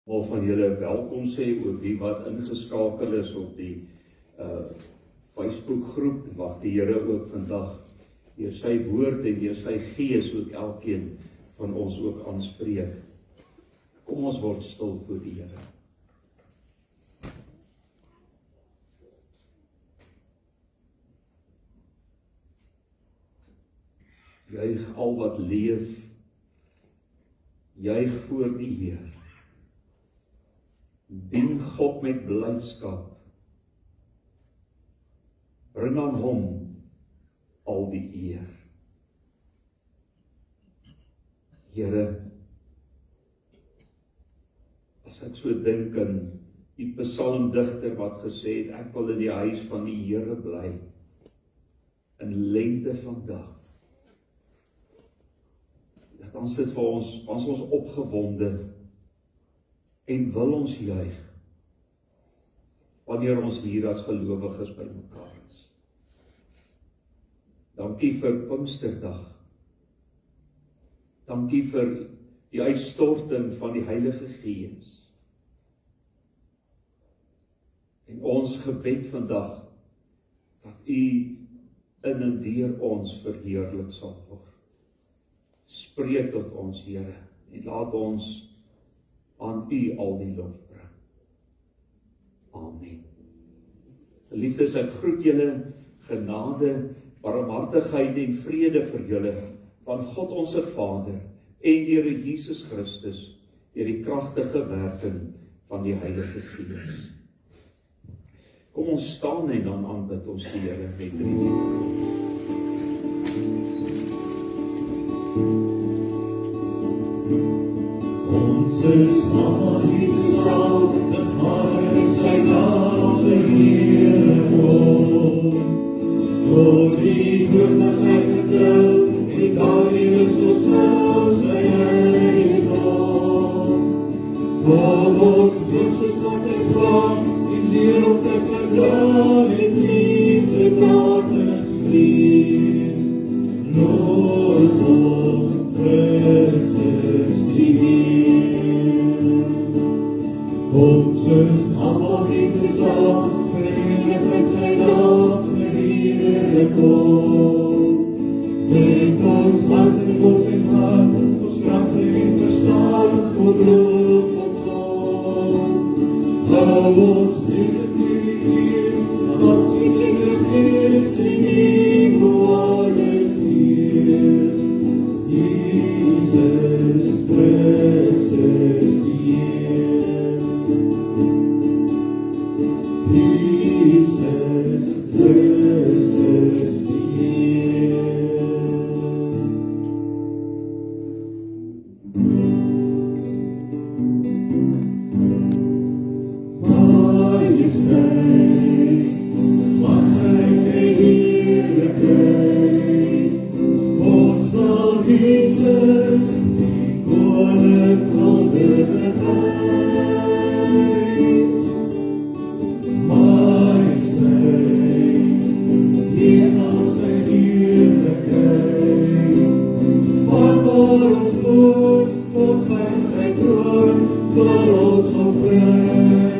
Maar van julle welkom sê, ook die wat ingeskakel is op die Facebook groep. Mag die Here ook vandag deur sy woord en deur sy gees ook elkeen van ons ook aanspreek. Kom ons word stil voor die Here. Juig al wat leef, juig voor die Heer. Dien God met blydskap. Bring aan hom al die eer. Here, as ek so dink aan die psalmdigter wat gesê het, ek wil in die huis van die Here bly, in lengte van dag. Dan sit vir ons opgewonde en wil ons juig wanneer ons hier as gelowiges by mekaar is. Dankie vir Pinksterdag. Dankie vir die uitstorting van die Heilige Gees. En ons gebed vandag, dat U in en deur ons verheerlik sal word. Spreek tot ons, Here, en laat ons aan U al die lof bring. Amen. Liefdes, ek groet julle genade, barmhartigheid en vrede vir julle van God onze Vader en deur Jesus Christus deur die kragtige werking van die Heilige Gees. Kom ons staan en dan aanbid ons die Here met lied. Ons is allemaal saam, dat hy sy naam verheer word. Door die goedheid sy getrou, en daarin is ons trouw sy eiendom. Kom ons wees wat hy vraag, en leer om te verdaan, en liefde na te streef. Lord, Christus die Heer. Ons is allemaal saam, verenig met sy naam, verheerlik kom. Met ons hart en hoofd en hart, ons kracht en verstand, kom loof ons om. Hou ons leven in die Geest, want die kinders is en nie hoe alles hier. Jesus Christus die Heer. Jesus Christus die Heer. Majesteit, maakheid en heerlijkheid, ons wil Jesus, die koning van de bewijs. Majesteit, in al sy heerlijkheid, van waar ons woord, op by sy troon, waar ons op prijs.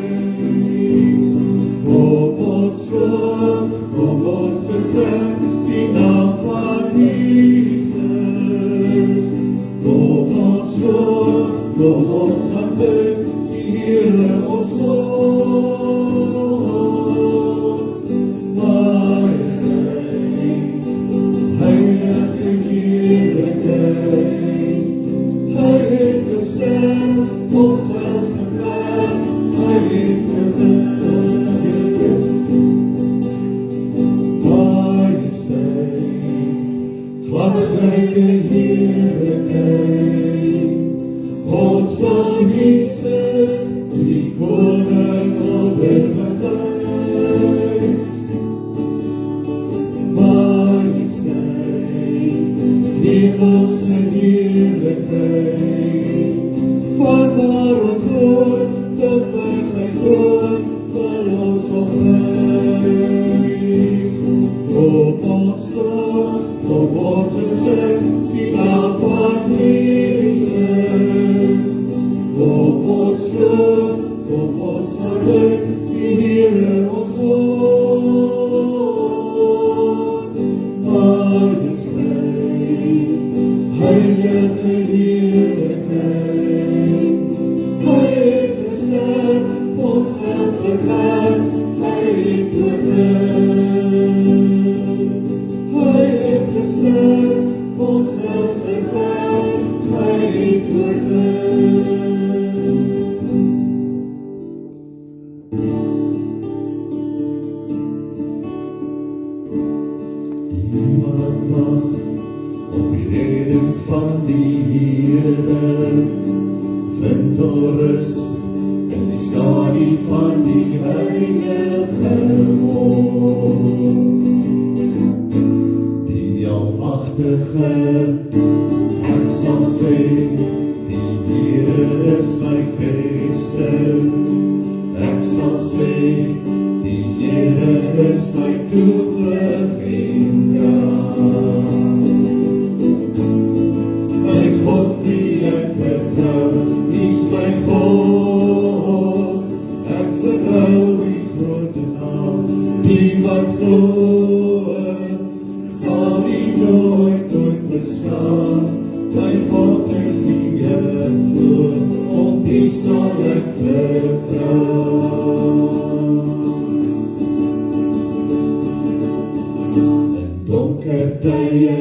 Op ons troon, op ons bezit, die naam van Jesus. Op ons troon, op ons aanbid, en die skadu van die heilige woord. Die almagtige, ek sal sê, die Here is my vesting. Ek sal sê, die Here is my toevlug en krag. My God die ek vertrou, is my God. Ek vertrou die grote naam, die wat glo, sal die nooit beslaan. My God en die ek glo, op die sal ek vertrou. In donker tye,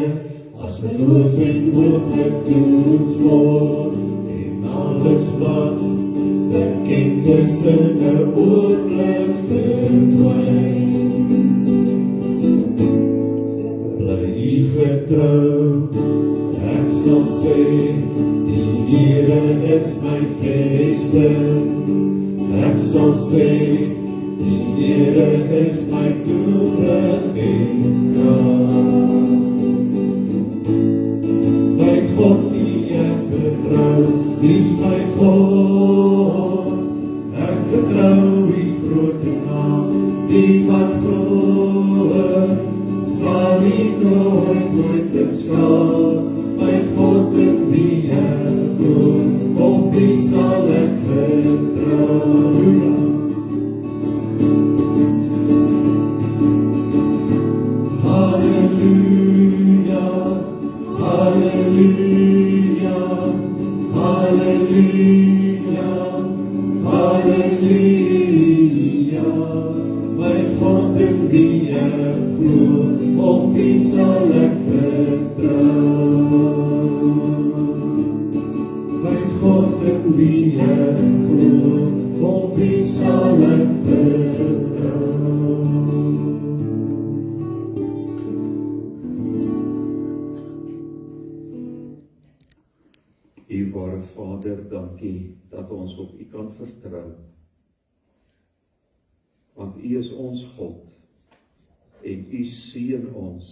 as geloof en hoop getoets word, en alles wat bekend is in 'n oomblik verdwyn. Bly getrou, ek sal sê, die Here is my vesting. Ek sal sê, die Here is my toevlug en krag. My God die ek vertrou, is my God. Ek vertrou die grote naam, die wat glo, sal nie nooit beslaan. My God in wie ek glo, op wie sal ek vertrou. Halleluja, halleluja, halleluja, halleluja. My God in wie ek glo, op wie sal ek vertrou. My God in wie ek glo, op wie sal ek vertrou. Dierbare Vader, dankie dat ons op U kan vertrou. Want U is ons God, en U seën ons,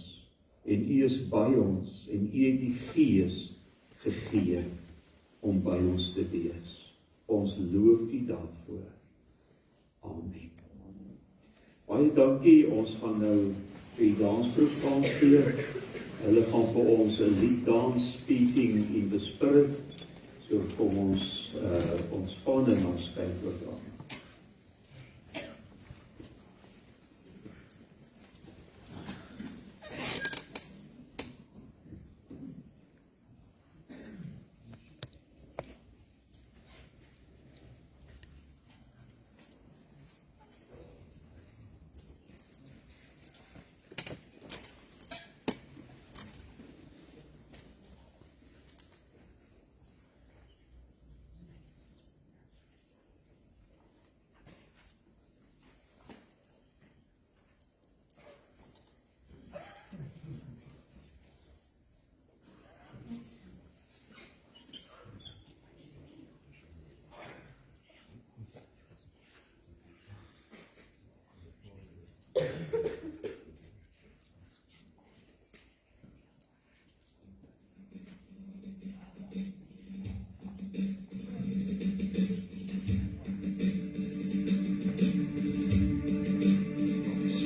en U is by ons, en U het die Gees gegee om by ons te wees. Ons loof U daarvoor. Amen. Baie dankie, ons gaan nou die dansgroep aanspeer. Hulle gaan vir ons 'n lied dans, Speaking in the Spirit. So kom ons ontspan en ons kyk wat aan.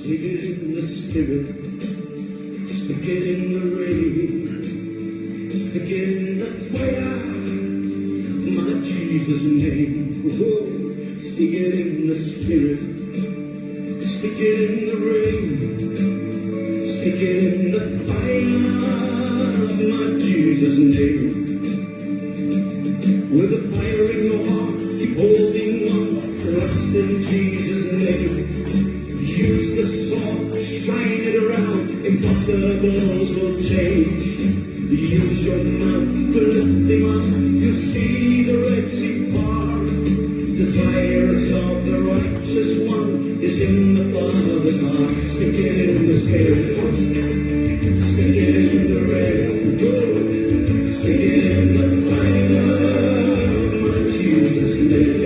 Speak it in the Spirit, speak it in the rain, speak it in the fire, my Jesus' name. Oh, speak it in the Spirit, speak it in the rain, speak it in the fire, my Jesus' name. With a fire in your heart, keep holding on, trust in Jesus' name. Use the sword, shine it around, impossibles will change. Use your mouth to lift him up, you see the Red Sea part. Desires of the righteous one is in the Father's heart. Speak it in the Spirit, speak it in the rain, speak it in the fire, my Jesus' name.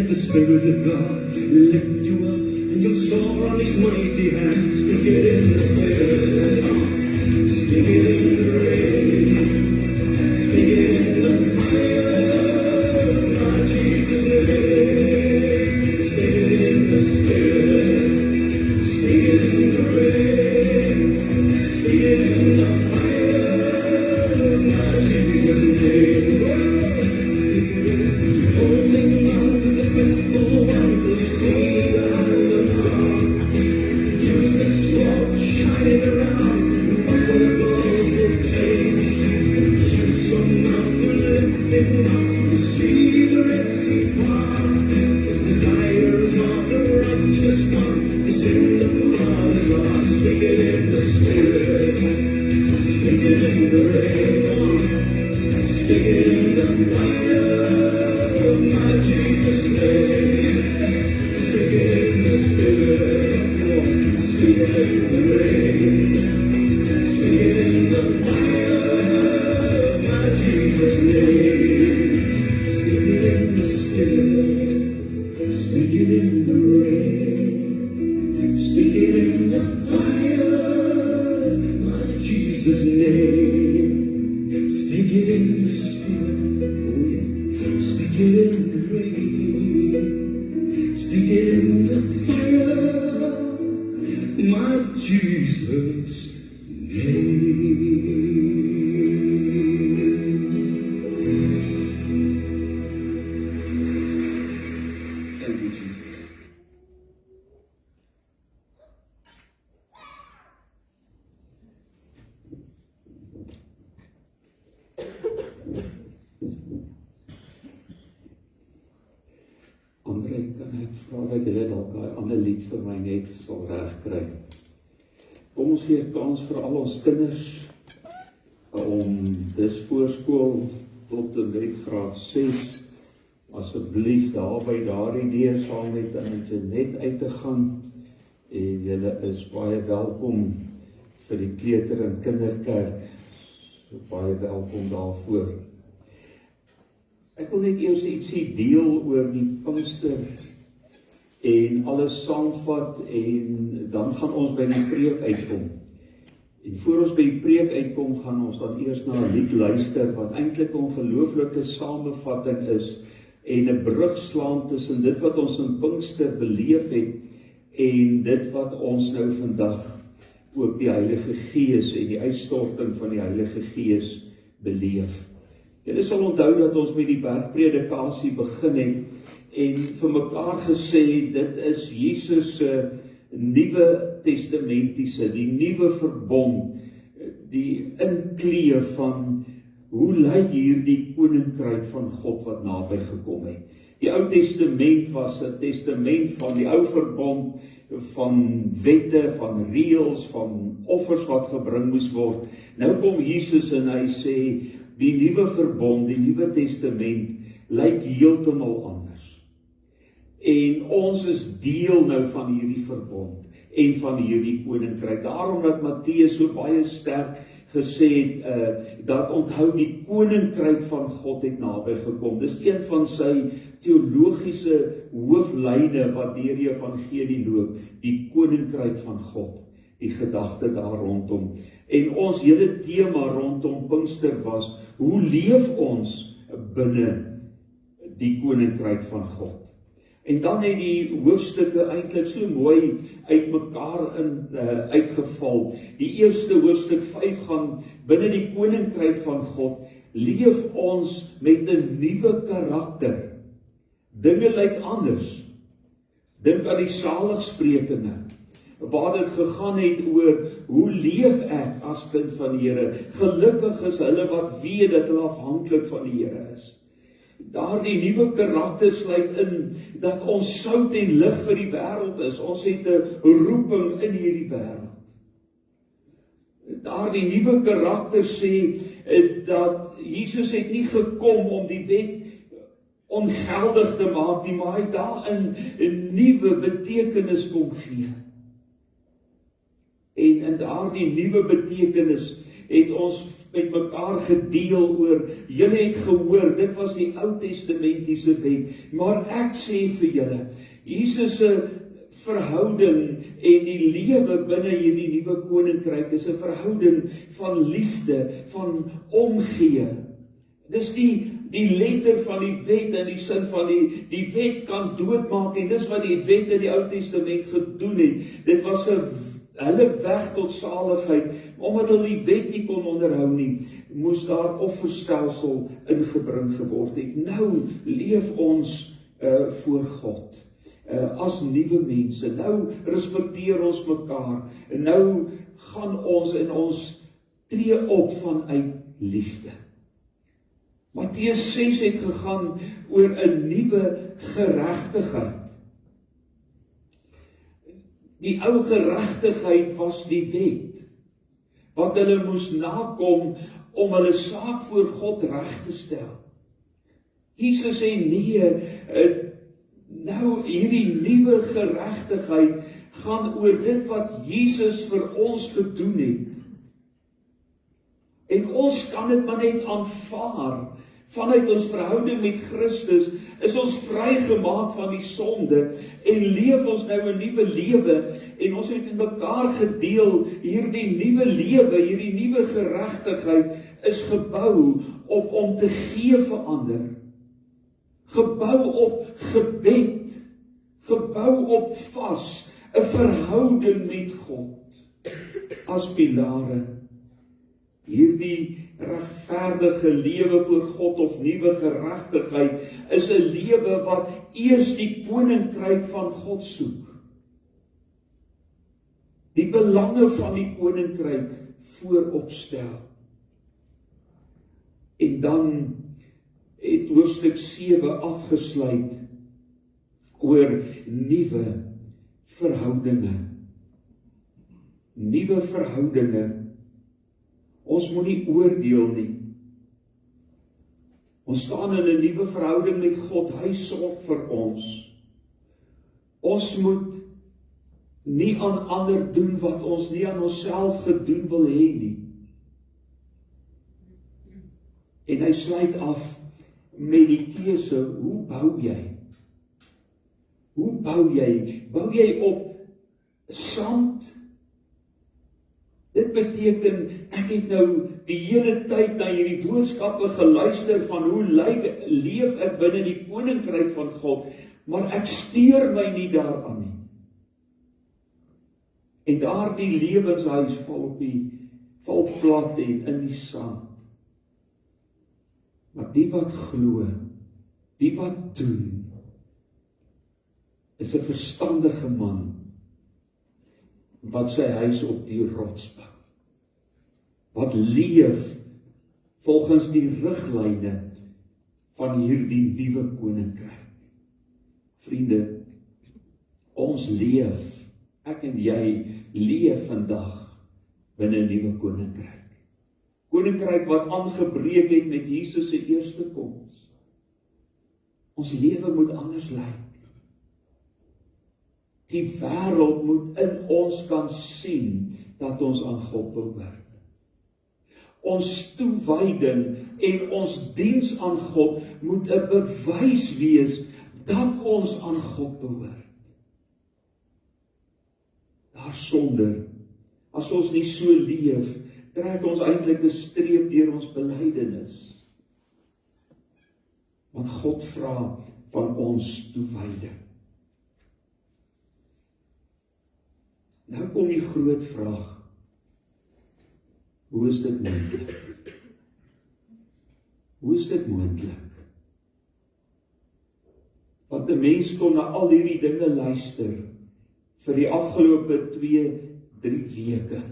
Let the Spirit of God lift you up, and you'll soar on His mighty hand. Speak it in the Spirit, speak it in the rain, speak it in the fire, my Jesus name. Speak it in the Spirit, speak it in the rain, speak it in the fire, my Jesus name. Holding on to the faithful one who see the use the sword, shine it around, impossibles will change. Use some love to lift him up, to see the Red Sea part. The desires of the righteous one is in the Father's heart. Speak it in the Spirit, speak it in the rain, speak it in the fire, my Jesus name. Speak it in the Spirit, speak it in the rain, speak it in the fire, my Jesus name. Speak it in the Spirit, speak it in the rain, speak it in the fire, my Jesus name. Speak it in the Spirit, oh yeah. Speak it in the rain, speak it in the fire, my Jesus name. Thank you, Jesus. André, kan ek vra dat julle dalk daai ander lied vir my net sal regkry? Kom ons gee kans vir al ons kinders om dis voorskool tot en met graad 6 asseblief daar by daardie deur saam met net uit te gaan, en julle is baie welkom vir die kleuter en kinderkerk, so baie welkom daarvoor. Ek wil net eers ietsie deel oor die Pinkster en alles saamvat, en dan gaan ons by die preek uitkom. En voor ons by die preek uitkom, gaan ons dan eers na 'n lied luister wat eintlik 'n ongelooflike samevatting is en 'n brug slaan tussen dit wat ons in Pinkster beleef het en dit wat ons nou vandag ook die Heilige Gees en die uitstorting van die Heilige Gees beleef. Julle sal onthou dat ons met die bergpredikasie begin het en vir mekaar gesê, dit is Jesus se Nuwe Testamentiese, die nuwe verbond, die inkleef van hoe lyk hierdie koninkryk van God wat naby gekom het. Die Ou Testament was 'n testament van die ou verbond, van wette, van reëls, van offers wat gebring moes word. Nou kom Jesus en hy sê, die nuwe verbond, die Nuwe Testament, lyk heeltemal anders. En ons is deel nou van hierdie verbond en van hierdie koninkryk. Daarom dat Matteus so baie sterk gesê het, dat onthou die koninkryk van God het naby gekom. Dis een van sy teologiese hooflyne wat deur die evangelie loop, die koninkryk van God, die gedagte daar rondom. En ons hele tema rondom Pinkster was, hoe leef ons binne die koninkryk van God? En dan het die hoofstukke eintlik so mooi uitmekaar uitgeval. Die eerste hoofstuk 5 gaan binne die koninkryk van God, leef ons met 'n nuwe karakter. Dinge lyk anders. Dink aan die saligsprekinge, waar dit gegaan het oor, hoe leef ek as kind van die Here? Gelukkig is hulle wat weet dat hulle afhanklik van die Here is. Daardie nuwe karakter sluit in dat ons sout en lig vir die wêreld is. Ons het 'n roeping in hierdie wêreld. Daardie nuwe karakter sê dat Jesus het nie gekom om die wet ongeldig te maak nie, maar hy daarin 'n nuwe betekenis kom gee. En in daardie nuwe betekenis het ons met mekaar gedeel oor, julle het gehoor, dit was die Ou Testamentiese wet, maar ek sê vir julle, Jesus se verhouding en die lewe binne hierdie nuwe koninkryk is 'n verhouding van liefde, van omgee. Dis die letter van die wet in die sin van die wet kan doodmaak en dis wat die wet in die Ou Testament gedoen het. Dit was hulle weg tot saligheid, omdat hulle die wet nie kon onderhou nie, moes daar offerstelsel ingebring geword het. Nou leef ons voor God. As nuwe mense, nou respekteer ons mekaar, en nou gaan ons en ons tree op vanuit liefde. Matteus 6 het gegaan oor 'n nuwe geregtigheid. Die ou geregtigheid was die wet, wat hulle moes nakom om hulle saak voor God reg te stel. Jesus sê nee, nou hierdie nuwe geregtigheid gaan oor dit wat Jesus vir ons gedoen het. En ons kan dit maar net aanvaar. Vanuit ons verhouding met Christus is ons vrygemaak van die sonde en leef ons nou 'n nuwe lewe en ons het in mekaar gedeel. Hierdie nuwe lewe, hierdie nuwe geregtigheid is gebou op om te gee vir ander. Gebou op gebed, gebou op vas, 'n verhouding met God as pilare. Hierdie regverdige lewe voor God of nuwe geregtigheid is 'n lewe wat eers die koninkryk van God soek. Die belange van die koninkryk voorop stel. En dan het hoofstuk 7 afgesluit oor nuwe verhoudinge. Nuwe verhoudinge. Ons moet nie oordeel nie. Ons staan in 'n nuwe verhouding met God. Hy sorg vir ons. Ons moet nie aan ander doen wat ons nie aan onsself gedoen wil hê nie. En hy sluit af met die keuse, hoe bou jy? Hoe bou jy? Bou jy op sand? Dit beteken, ek het nou die hele tyd na hierdie boodskappe geluister van hoe leef ek binne die koninkryk van God, maar ek steur my nie daaraan nie. En daardie lewenshuis val plat en in die sand. Maar die wat glo, die wat doen, is 'n verstandige man, wat sy huis op die rots bou, wat leef volgens die riglyne van hierdie nuwe koninkryk. Vriende, ons leef, ek en jy leef vandag binne 'n nuwe koninkryk. Koninkryk wat aangebreek het met Jesus se eerste koms. Ons lewe moet anders lyk. Die wêreld moet in ons kan sien dat ons aan God behoort. Ons toewyding en ons diens aan God moet 'n bewys wees dat ons aan God behoort. Daarsonder, as ons nie so leef, trek ons eintlik 'n streep deur ons belydenis. Want God vra van ons toewyding. Nou kom die groot vraag. Hoe is dit moontlik? Hoe is dit moontlik? Want 'n mens kon na al hierdie dinge luister vir die afgelope 2-3 weke.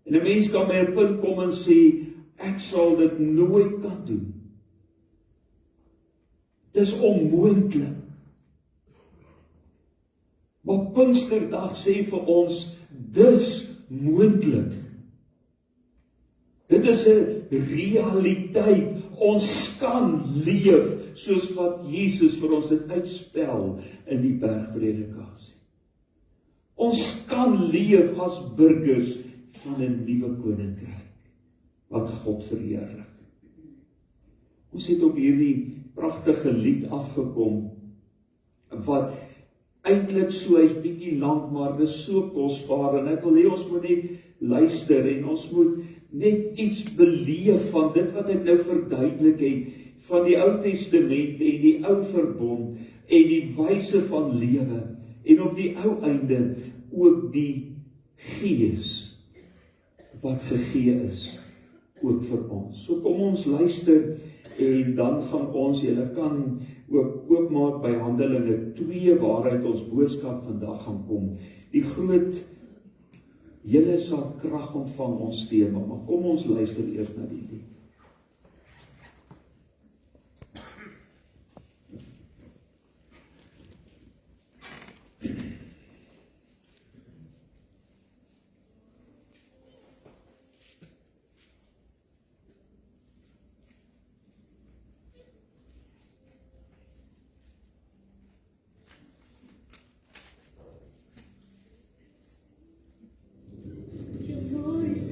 En 'n mens kan by 'n punt kom en sê, ek sal dit nooit kan doen. Dis onmoontlik. Maar Pinksterdag sê vir ons, dis moontlik. Dit is 'n realiteit. Ons kan leef soos wat Jesus vir ons dit uitspel in die bergpredikasie. Ons kan leef as burgers van 'n nuwe koninkryk. wat God verheerlik. Ons het op hierdie pragtige lied afgekom, wat eintlik so, hy's bietjie lank, maar dis so kosbaar, en ek wil hê ons moet net luister, en ons moet net iets beleef van dit wat ek nou verduidelik het, van die Ou Testament en die Ou Verbond, en die wyse van lewe, en op die ou einde ook die Gees wat gegee is, ook vir ons. So kom ons luister, en dan gaan ons, julle kan ook oopmaak by Handelinge 2, waaruit ons boodskap vandag gaan kom. Die groot, julle sal krag ontvang, ons tema, maar kom ons luister eers na die lied.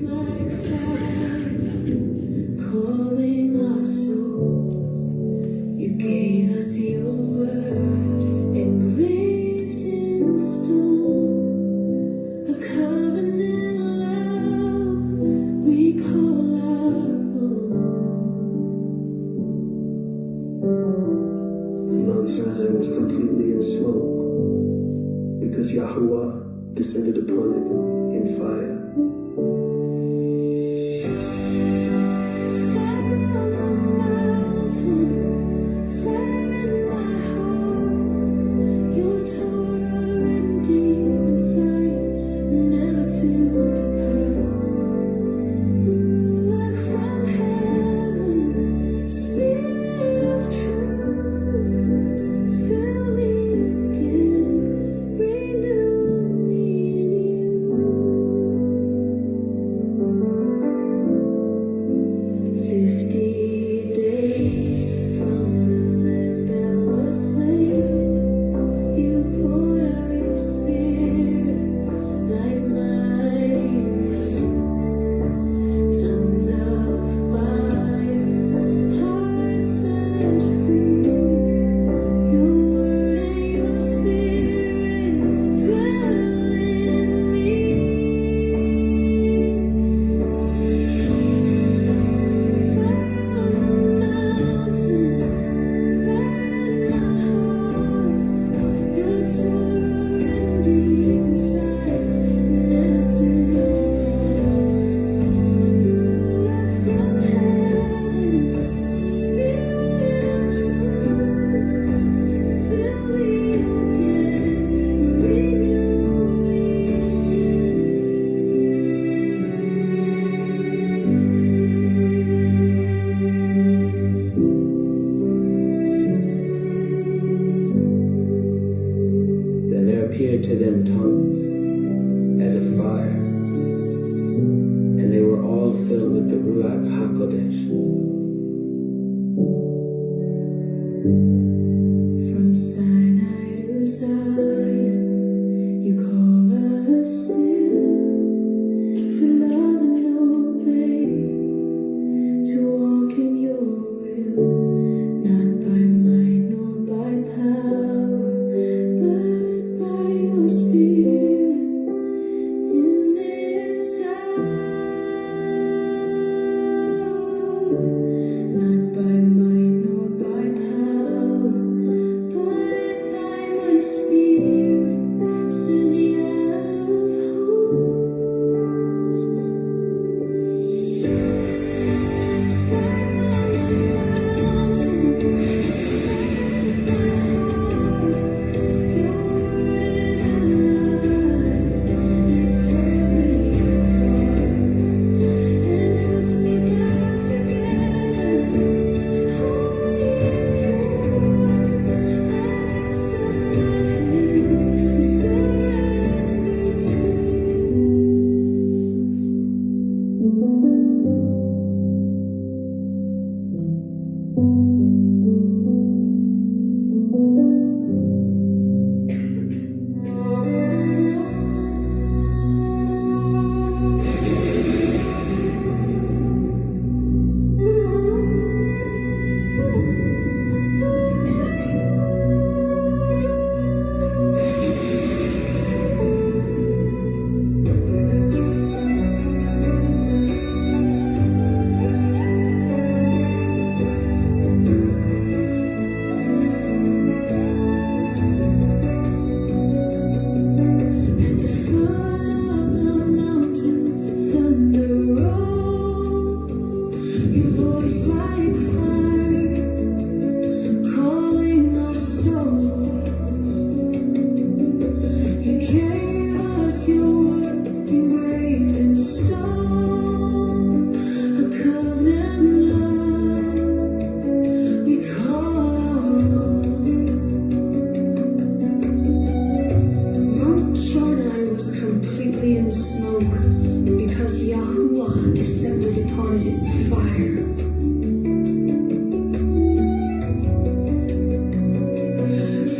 Like fire, calling our souls. You gave us your word, engraved in stone. A covenant love we call our own. Mount Sinai was completely in smoke because Yahuwah descended upon it in fire. Appeared to them tongues as a fire, and they were all filled with the Ruach HaKodesh. From Sinai to Zion, you call us still to love and obey, to walk in your will, not by might nor by power, but your spirit in this hour, not by might nor by power, Yahuwah descended upon you with fire.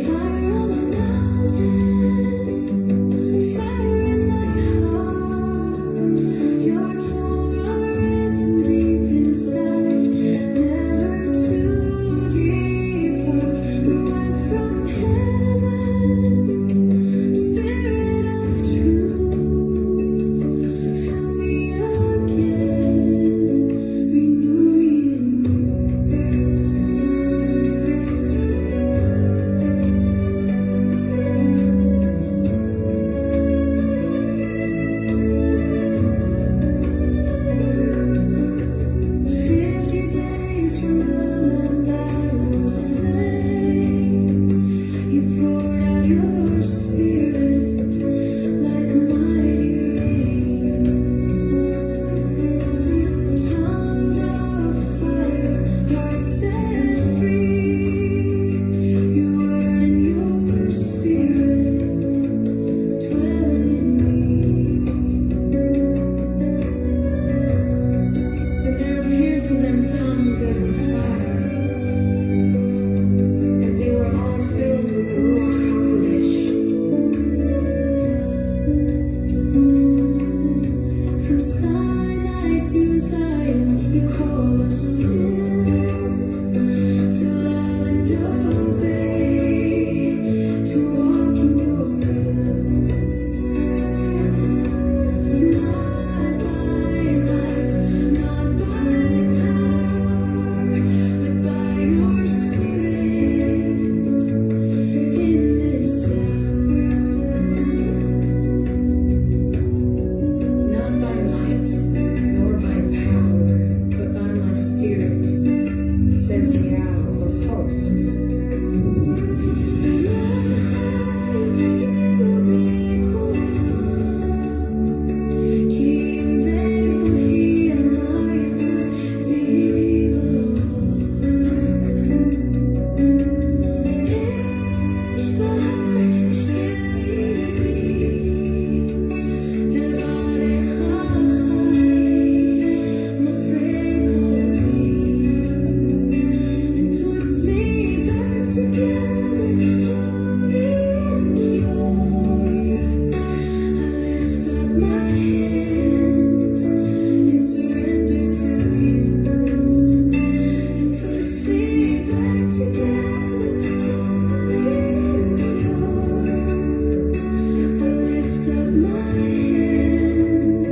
Fire on the mountain, fire in my heart. Your Torah written deep inside, never to depart. Ruach from heaven, Spirit of truth, fill me again, renew me in you. "50 days from the land that was slain, you poured out your spirit like mighty rain. Tongues of fire, hearts set free. Your word and your spirit dwell in me." Then there appeared to them tongues as of fire, and they were all filled with the Ruach HaKodesh. From Sinai to Zion, you call us still to love and obey, to walk in your will. Not by might, not by power, but by your Spirit in this hour. Not by might, nor by power, but by my Spirit, says Yahweh of hosts. Puts me back together, holy and pure. I lift up my hands and surrender to you. It puts me back together, holy and pure. I lift up my hands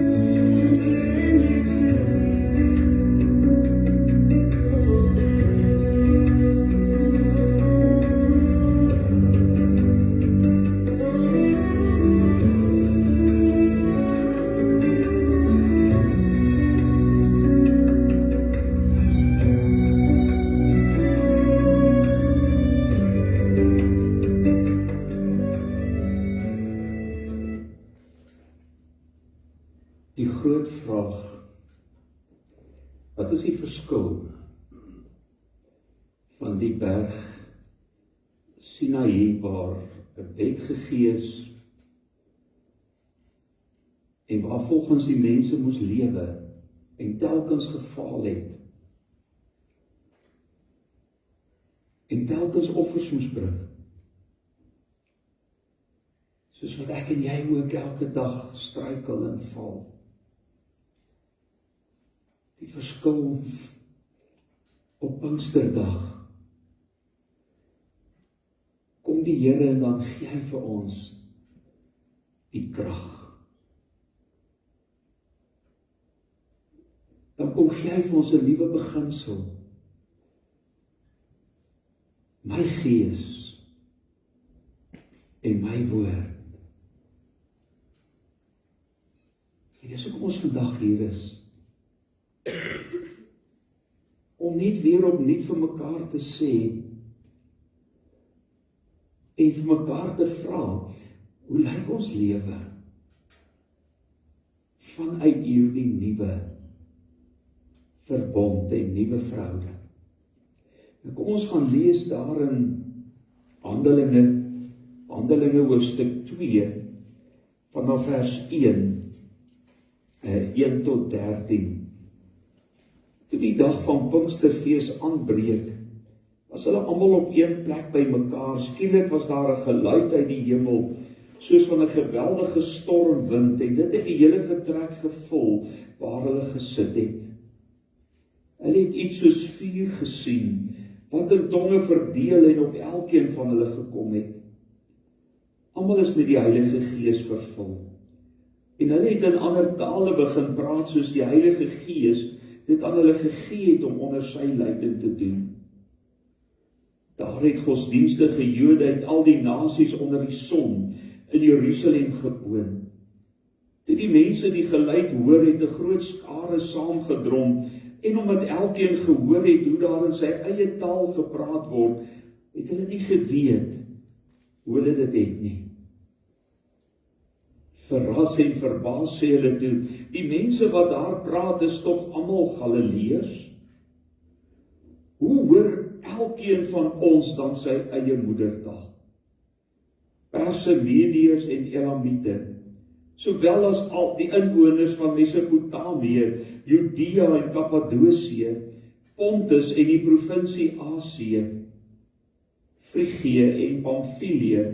and surrender to Die groot vraag, wat is die verskil van die berg Sinaï waar 'n wet gegee is en waar volgens die mense moes lewe en telkens gefaal het en telkens offers moes bring, soos wat ek en jy ook elke dag struikel en val. Die verskil op Pinksterdag kom die Here en dan gee hy vir ons die krag. Dan kom gee hy vir ons 'n nuwe beginsel. My gees en my woord. Dit is hoekom ons vandag hier is. Om net weer opnuut vir mekaar te sê en vir mekaar te vra, hoe lyk ons lewe vanuit hierdie nuwe verbond en nuwe verhouding. En kom ons gaan lees daar in Handelinge hoofstuk 2 vanaf vers 1. 1 tot 13. Toe die dag van Pinksterfees aanbreek, was hulle almal op een plek by mekaar. Skielik was daar 'n geluid uit die hemel, soos van 'n geweldige stormwind, en dit het die hele vertrek gevul waar hulle gesit het. Hulle het iets soos vuur gesien, wat in tonge verdeel en op elkeen van hulle gekom het. Almal is met die Heilige Gees vervul. En hulle het in ander tale begin praat soos die Heilige Gees dit aan hulle gegee het om onder sy leiding te doen. Daar het godsdienstige Jode uit al die nasies onder die son in Jerusalem gewoon. Toe die mense die geluid hoor, het 'n groot skare saamgedrom, en omdat elkeen gehoor het hoe daar in sy eie taal gepraat word, het hulle nie geweet hoe hulle dit het nie. Verras en verbaas sê hulle toe, die mense wat daar praat is tog almal Galileërs? Hoe hoor elkeen van ons dan sy eie moedertaal? Perse, Medeërs en Elamiete, sowel as al die inwoners van Mesopotamië, Judea en Kappadosie, Pontus en die provinsie Asië, Frigië en Pamfilië,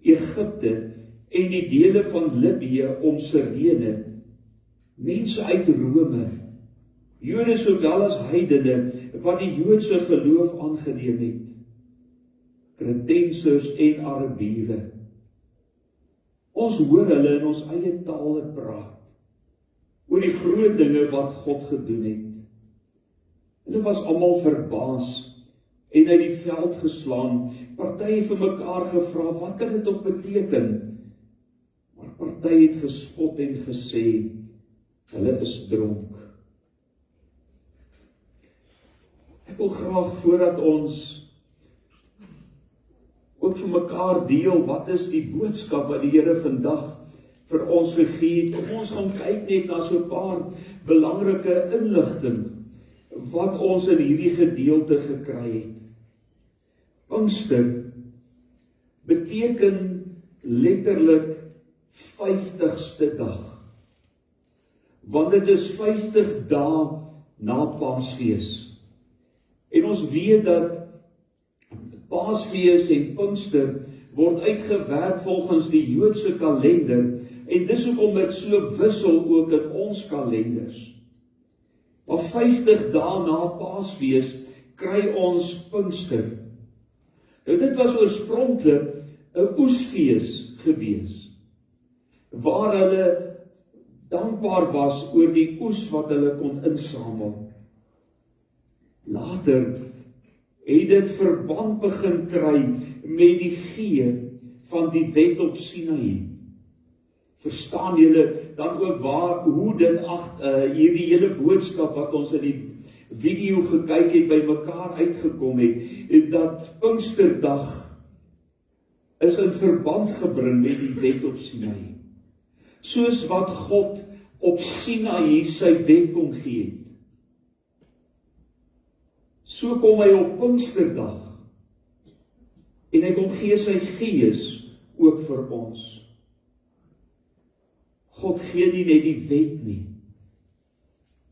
Egipte en die dele van Libië om Sirene, mense uit Rome, Jode sowel as heidene wat die Joodse geloof aangeneem het, Kretensers en Arabiere. Ons hoor hulle in ons eie tale praat oor die groot dinge wat God gedoen het. Hulle was almal verbaas en uit die veld geslaan. Party het vir mekaar gevra, wat kan dit tog beteken? Maar party het gespot en gesê, hulle is dronk. Ek wil graag voordat ons ook vir mekaar deel, wat is die boodskap wat die Here vandag vir ons gegee het, om ons gaan kyk net na so 'n paar belangrike inligting wat ons in hierdie gedeelte gekry het. Pinkster beteken letterlik 50ste dag, want dit is 50 dae na Paasfees. En ons weet dat Paasfees en Pinkster word uitgewerk volgens die Joodse kalender, en dis hoekom dit so wissel ook in ons kalenders. Maar 50 dae na Paasfees kry ons Pinkster. Nou dit was oorspronklik 'n oesfees gewees, waar hulle dankbaar was oor die oes wat hulle kon insamel. Later het dit verband begin kry met die gee van die wet op Sinaï. Verstaan julle dan ook hoe dit hierdie hele boodskap wat ons in die video gekyk het by mekaar uitgekom het, dat Pinksterdag is in verband gebring met die wet op Sinaï. Soos wat God op Sinaï sy wet kom gee het. So kom hy op Pinksterdag en hy kom gee sy gees ook vir ons. God gee nie net die wet nie,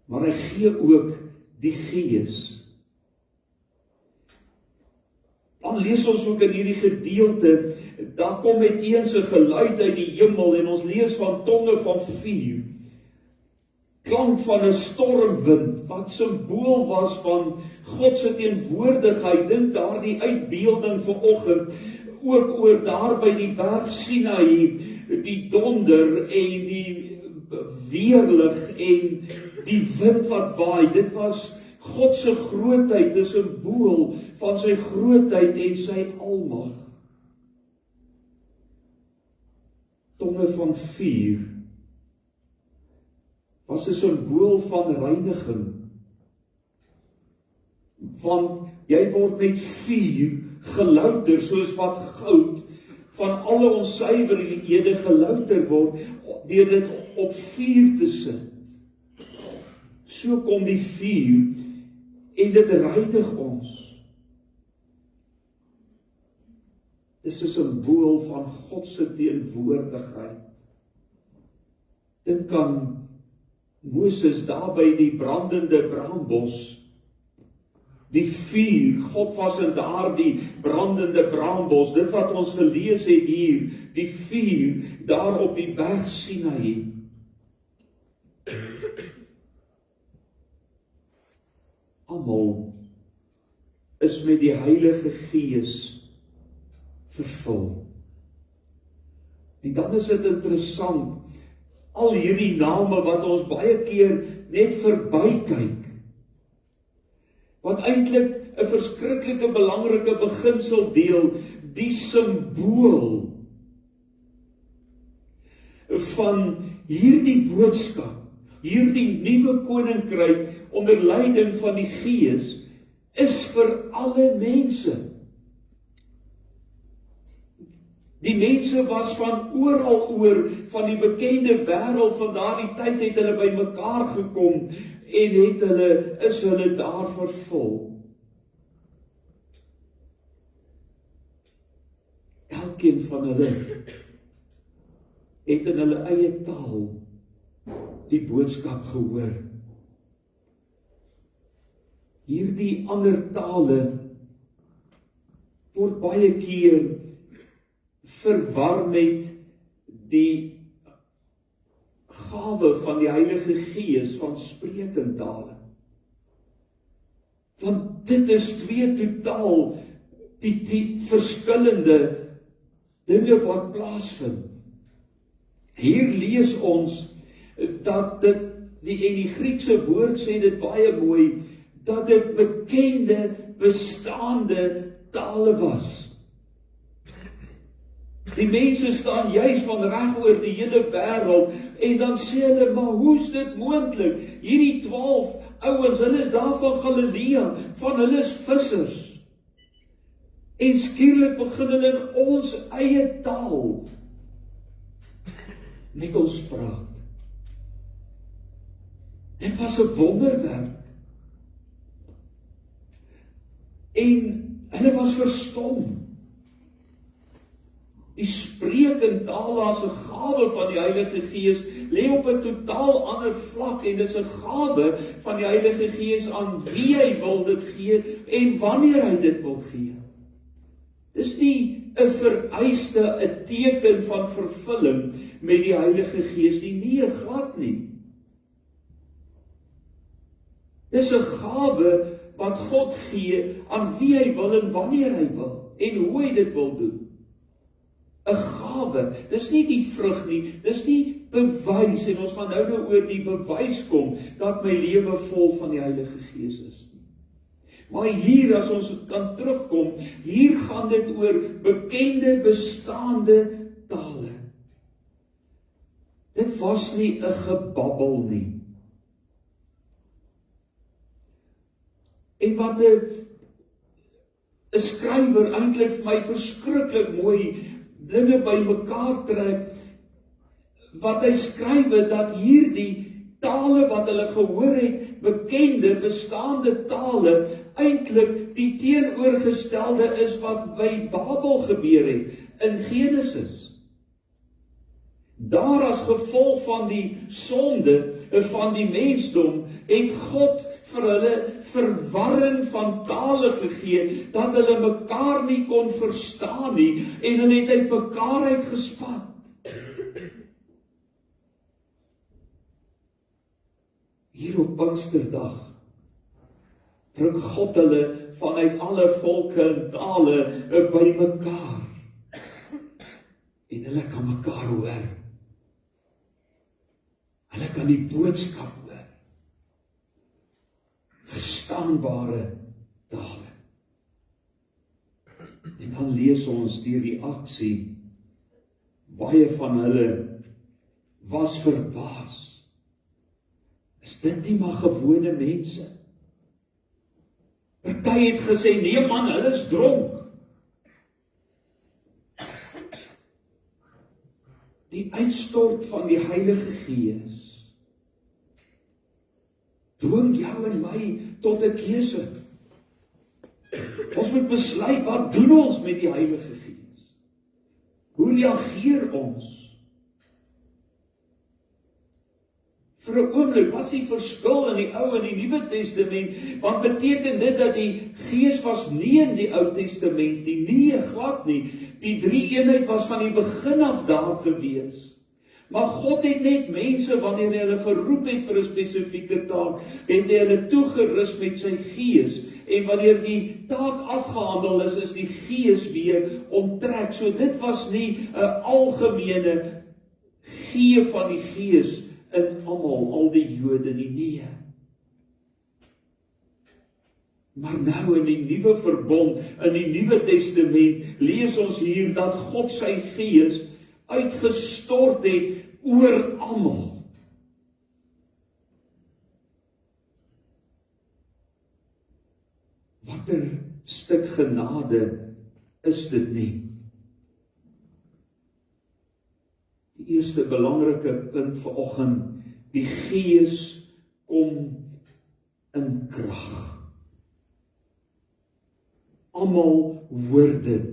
maar hy gee ook die gees. Dan lees ons ook in hierdie gedeelte, daar kom met eens 'n geluid uit die hemel en ons lees van tonge van vuur, klank van 'n stormwind, wat simbool was van God se teenwoordigheid. Dink daardie uitbeelding vanoggend ook oor daar by die berg Sinaï, die donder en die weerlig en die wind wat waai. Dit was God se grootheid, 'n simbool van sy grootheid en sy almag. Tonge van vuur was 'n simbool van reiniging. Want jy word met vuur gelouter, soos wat goud van alle onsuiverhede gelouter word, deur dit op vuur te sit. So kom die vuur en dit reinig ons. Dis 'n simbool van God se teenwoordigheid. Dink aan Moses daar by die brandende braambos, die vuur, God was in daardie brandende braambos, dit wat ons gelees het hier, die vuur daar op die berg Sinaï. Almal is met die Heilige Gees vervul. En dan is dit interessant, al hierdie name wat ons baie keer net verbykyk, wat eintlik 'n verskriklike belangrike beginsel deel, die simbool van hierdie boodskap, hierdie nuwe koninkryk onder leiding van die Gees, is vir alle mense. Die mense was van oral oor, van die bekende wêreld van daardie tyd het hulle by mekaar gekom en is hulle daar vervul. Elkeen van hulle het in hulle eie taal die boodskap gehoor. Hierdie ander tale word baie keer verwar met die gawe van die Heilige Gees van spreekentale. Want dit is twee totaal die verskillende dinge wat plaasvind. Hier lees ons dat die Griekse woord sê dit baie mooi, dat dit bekende, bestaande tale was. Die mense staan juis van reg oor die hele wêreld en dan sê hulle, maar hoe is dit moontlik? Hierdie 12 ouens, hulle is daar van Galilea, van hulle is vissers. En skielik begin hulle in ons eie taal met ons praat. Dit was 'n wonderwerk. En hulle was verstom. Die spreekentaal as 'n gawe van die Heilige Gees lê op 'n totaal ander vlak en dis 'n gawe van die Heilige Gees aan wie hy wil dit gee en wanneer hy dit wil gee. Dis nie 'n vereiste, 'n teken van vervulling met die Heilige Gees nie, nee, glad nie. Dis 'n gawe wat God gee aan wie hy wil en wanneer hy wil en hoe hy dit wil doen. 'n Gawe, dis nie die vrug nie, dis nie bewys, en ons gaan nou oor die bewys kom, dat my lewe vol van die Heilige Gees is nie. Maar hier, as ons kan terugkom, hier gaan dit oor bekende, bestaande tale. Dit was nie 'n gebabbel nie. En wat 'n skrywer eintlik vir my verskriklik mooi dinge by mekaar trek, wat hy skryf dat hierdie tale wat hulle gehoor het, bekende, bestaande tale, eintlik die teenoorgestelde is wat by Babel gebeur het, in Genesis. Daar as gevolg van die sonde van die mensdom, het God vir hulle verwarring van tale gegee, dat hulle mekaar nie kon verstaan nie, en hulle het uit mekaar uitgespat. Hier op Pinksterdag bring God hulle vanuit alle volke en tale by mekaar. En hulle kan mekaar hoor. Hulle kan die boodskap hoor. Verstaanbare tale. En dan lees ons die reaksie. Baie van hulle was verbaas. Is dit nie maar gewone mense? Party het gesê, nee man, hulle is dronk. Die uitstort van die Heilige Gees dwing jou en my tot 'n keuse. Ons moet besluit, wat doen ons met die Heilige Gees? Hoe reageer ons? Vir 'n oomblik, wat is die verskil in die Ou en die Nuwe Testament? Want beteken dit dat die Gees was nie in die Ou Testament nie? Nee, glad nie. Die drie-eenheid was van die begin af daar gewees. Maar God het net mense, wanneer hy hulle geroep het vir 'n spesifieke taak, het hy hulle toegerus met sy Gees. En wanneer die taak afgehandel is die Gees weer onttrek. So dit was nie 'n algemene gee van die Gees in almal, al die Jode nie, nee. Maar nou in die nuwe verbond, in die Nuwe Testament, lees ons hier dat God sy Gees uitgestort het oor almal. Watter stuk genade is dit nie? Die eerste belangrike punt vanoggend, die Gees kom in krag. Almal hoor dit.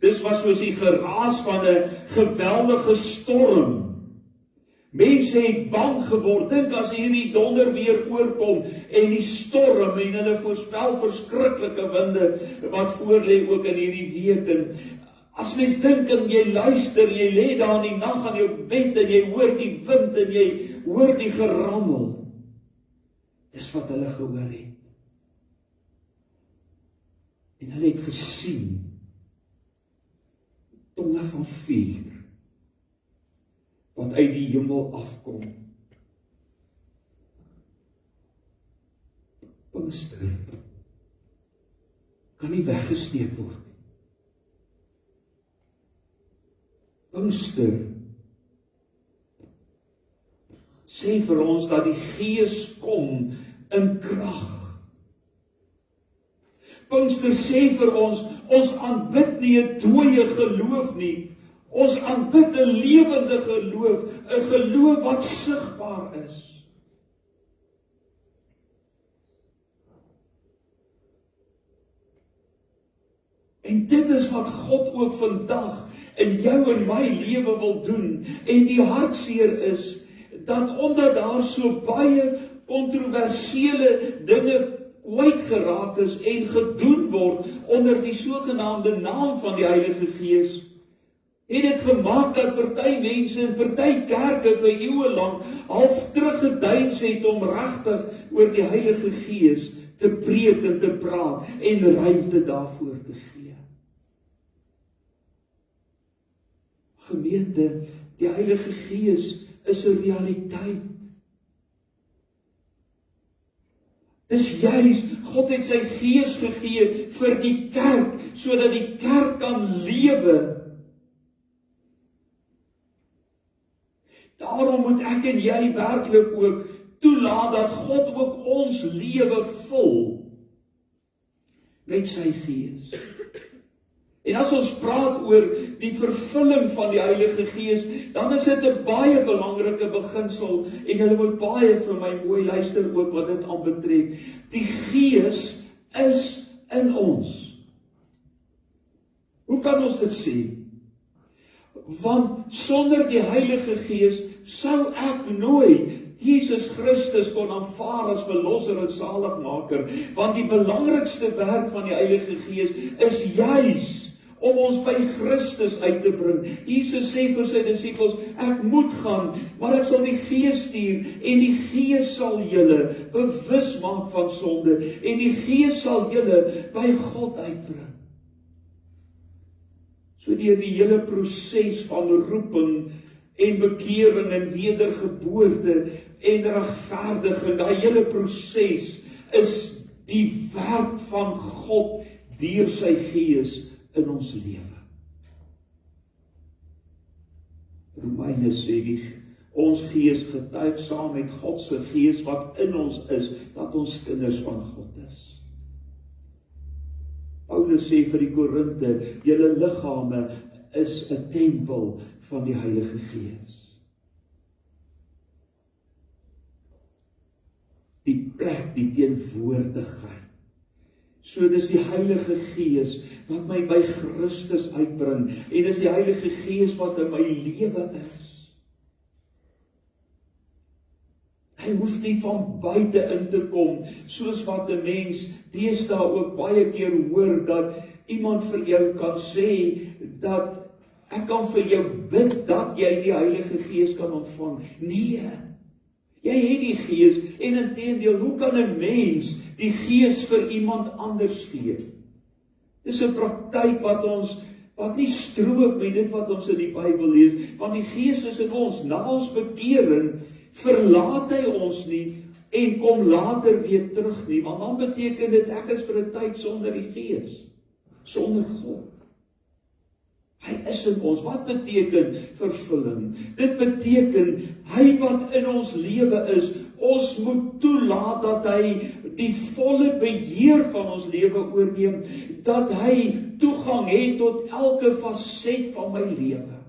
Dis was soos die geraas van 'n geweldige storm. Mense het bang geword, dink as hierdie donder weer oorkom en die storm en hulle voorspel verskriklike winde wat voorlê ook in hierdie week. En as mens dink en jy luister, jy lê daar in die nag aan jou bed en jy hoor die wind en jy hoor die gerammel. Dis wat hulle gehoor het. En hulle het gesien tonge van vuur wat uit die hemel afkom. Pinkster kan nie weggesteek word. Pinkster sê vir ons dat die Gees kom in krag. Pinkster sê vir ons aanbid nie 'n dooie geloof nie. Ons aanbid 'n lewende geloof, 'n geloof wat sigbaar is. En dit is wat God ook vandag in jou en my lewe wil doen. En die hartseer is dat omdat daar so baie kontroversiële dinge kwyt geraak is en gedoen word onder die sogenaamde naam van die Heilige Gees, het dit gemaak dat party mense en party kerke vir eeue lank half teruggeduins het om regtig oor die Heilige Gees te preek en te praat en ruimte daarvoor te gee. Gemeente, die Heilige Gees is 'n realiteit. Dis juis, God het sy Gees gegee vir die kerk, sodat die kerk kan lewe. Daarom moet ek en jy werklik ook toelaat dat God ook ons lewe vul met sy Gees. En as ons praat oor die vervulling van die Heilige Gees, dan is dit 'n baie belangrike beginsel, en julle moet baie vir my mooi luister ook wat dit aanbetref. Die Gees is in ons. Hoe kan ons dit sê? Want sonder die Heilige Gees sou ek nooit Jesus Christus kon aanvaar as verlosser en saligmaker, want die belangrikste werk van die Heilige Gees is juis om ons by Christus uit te bring. Jesus sê vir sy disippels, ek moet gaan, maar ek sal die Gees stuur, en die Gees sal julle bewus maak van sonde, en die Gees sal julle by God uitbring. So deur die hele proses van roeping en bekering en wedergeboorte en regverdiging, daai hele proses is die werk van God deur sy Gees in ons lewe. Romeine sê ons Gees getuig saam met God se Gees wat in ons is, dat ons kinders van God is. Paulus sê vir die Korinte, julle liggame is 'n tempel van die Heilige Gees. Die plek, die teenwoordigheid. So dis die Heilige Gees wat my by Christus uitbring, en dis die Heilige Gees wat in my lewe is. Hy hoef nie van buite in te kom, soos wat 'n mens deesdae ook baie keer hoor, dat iemand vir jou kan sê, dat ek kan vir jou bid, dat jy die Heilige Gees kan ontvang. Nee, jy het die Gees, en inteendeel, hoe kan 'n mens die Gees vir iemand anders gee? Dis 'n praktyk wat nie strook met dit wat ons in die Bybel lees, want die Gees is in ons. Na ons bekering verlaat hy ons nie en kom later weer terug nie, want dan beteken dit ek is vir 'n tyd sonder die Gees, sonder God. Hy is in ons. Wat beteken vervulling? Dit beteken hy wat in ons lewe is, ons moet toelaat dat hy die volle beheer van ons lewe oorneem, dat hy toegang het tot elke faset van my lewe.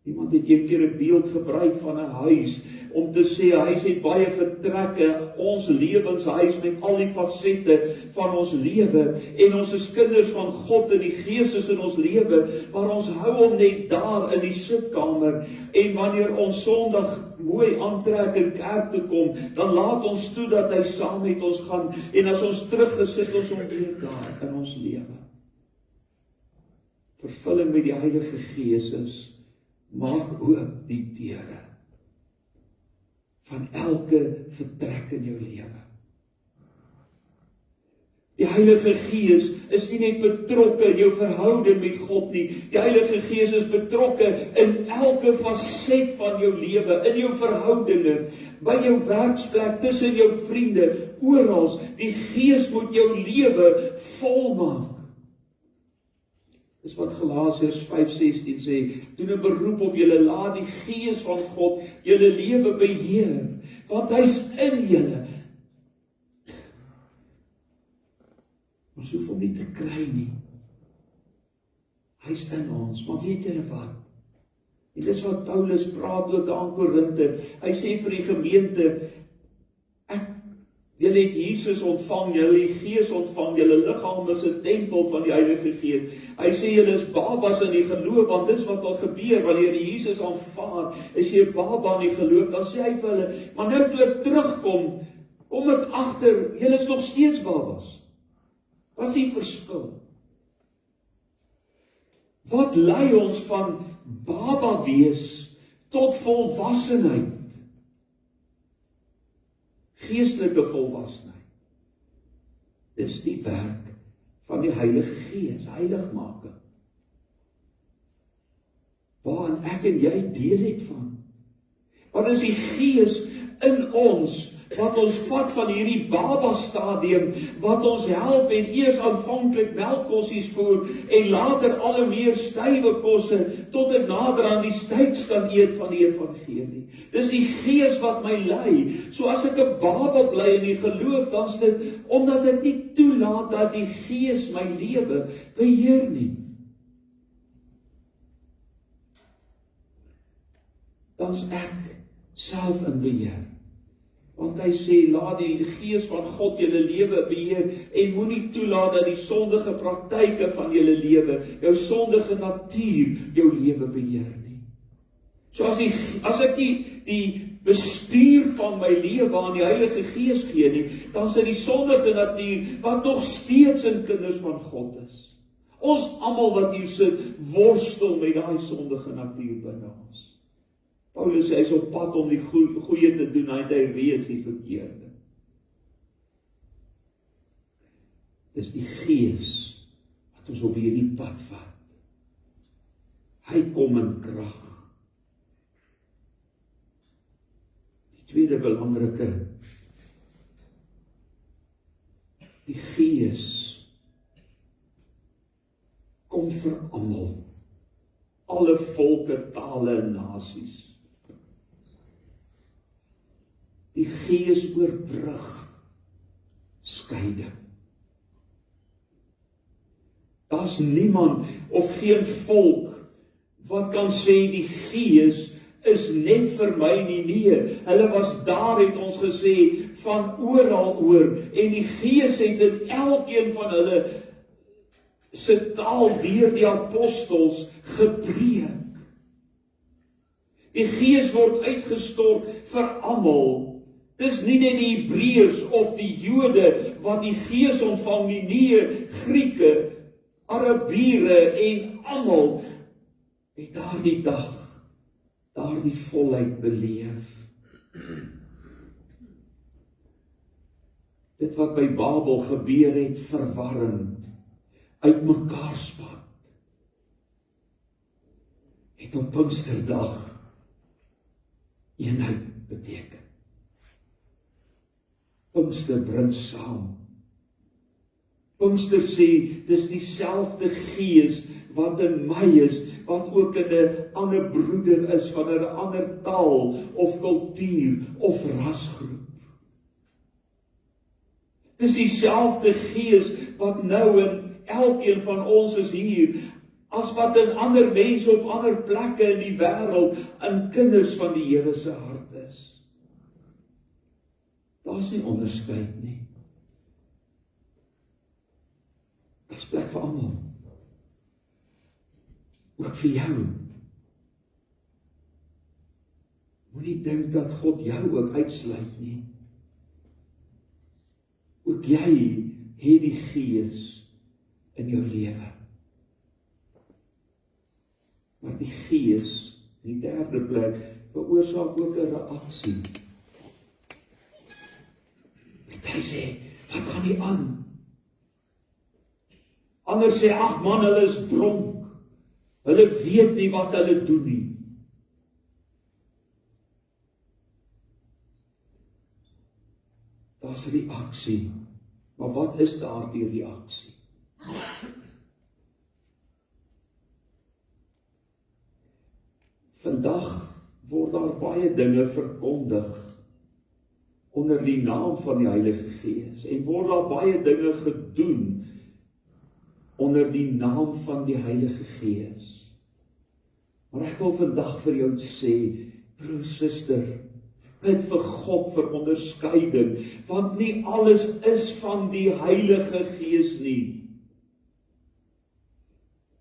Iemand het een keer 'n beeld gebruik van 'n huis, om te sê, huis het baie vertrekke, ons lewenshuis met al die fasette van ons lewe, en ons is kinders van God, en die Gees is in ons lewe, maar ons hou hom net daar in die sitkamer, en wanneer ons Sondag mooi aantrek in kerk te kom, dan laat ons toe dat hy saam met ons gaan, en as ons teruggesit ons hom weer daar in ons lewe. Vervulling met die Heilige Gees is, maak oop die deure van elke vertrek in jou lewe. Die Heilige Gees is nie net betrokke in jou verhouding met God nie. Die Heilige Gees is betrokke in elke faset van jou lewe, in jou verhoudinge, by jou werksplek, tussen jou vriende, oral. Die Gees moet jou lewe volmaak. Dis wat Galasiërs 5:16 sê, doen 'n beroep op julle, laat die Gees van God julle lewe beheer, want hy's in julle. Ons hoef hom nie te kry nie. Hy's in ons, maar weet julle wat? En dis wat Paulus praat ook aan Korinte. Hy sê vir die gemeente, julle het Jesus ontvang, julle die Gees ontvang, julle liggaam is 'n tempel van die Heilige Gees. Hy sê julle is babas in die geloof, want dis wat al gebeur, wanneer jy Jesus aanvaar, is jy 'n baba in die geloof, dan sê hy vir hulle, maar nou toe ek terugkom, kom ek agter, julle is nog steeds babas. Wat is die verskil? Wat lei ons van baba wees tot volwassenheid? Geestelike volwassenheid. Dis die werk van die Heilige Gees, heiligmaking. Waarin ek en jy deel het van. Wat is die Gees in ons, wat ons vat van hierdie baba stadium, wat ons help en eers aanvanklik melkkossies voer, en later al hoe meer stywe kosse, tot ek nader aan die steaks kan eet van die evangelie. Dis die Gees wat my lei. So as ek 'n baba bly in die geloof, dan is dit omdat ek nie toelaat dat die Gees my lewe beheer nie. Dan's ek self in beheer. Want hy sê, laat die Gees van God julle lewe beheer, en moenie toelaat dat die sondige praktyke van julle lewe, jou sondige natuur, jou lewe beheer nie. So as ek die bestuur van my lewe aan die Heilige Gees gee nie, dan is dit die sondige natuur, wat nog steeds in kinders van God is. Ons almal wat hier sit, worstel met daai sondige natuur binne ons. Paulus sê, hy is op pad om die goeie te doen, hy weet die verkeerde. Dis die Gees wat ons op hierdie pad vat. Hy kom in krag. Die tweede belangrike, die Gees kom vir almal, alle volke, tale en nasies. Die Gees oorbrug skeiding. Daar's niemand of geen volk wat kan sê die Gees is net vir my nie. Nee, hulle was daar, het ons gesê, van oral oor, en die Gees het in elkeen van hulle se taal deur die apostels gepreek. Die Gees word uitgestort vir almal. Dis nie net die Hebreërs of die Jode wat die Gees ontvang nie, nee, Grieke, Arabiere en almal het daardie dag, daardie volheid beleef. Dit wat by Babel gebeur het, verwarring, uitmekaar spat, het op Pinksterdag eenheid beteken. Pinkster bring saam. Pinkster sê, dis dieselfde Gees wat in my is, wat ook in 'n ander broeder is van 'n ander taal of kultuur of rasgroep. Dis dieselfde Gees wat nou in elkeen van ons is hier, as wat in ander mense op ander plekke in die wêreld, in kinders van die Here se hart is. Daar's nie onderskeid nie. Daar's plek vir almal. Ook vir jou. Moenie dink dat God jou ook uitsluit nie. Ook jy het die Gees in jou lewe. Maar die Gees, in die derde plek, veroorsaak ook 'n reaksie. Hy sê, wat gaan nie aan? Ander sê, ag man, hulle is dronk. Hulle weet nie wat hulle doen nie. Daar's reaksie. Maar wat is daar die reaksie? Vandag word daar baie dinge verkondig onder die naam van die Heilige Gees en word daar baie dinge gedoen onder die naam van die Heilige Gees. Maar ek wil vandag vir jou sê, broer, suster, bid vir God vir onderskeiding, want nie alles is van die Heilige Gees nie.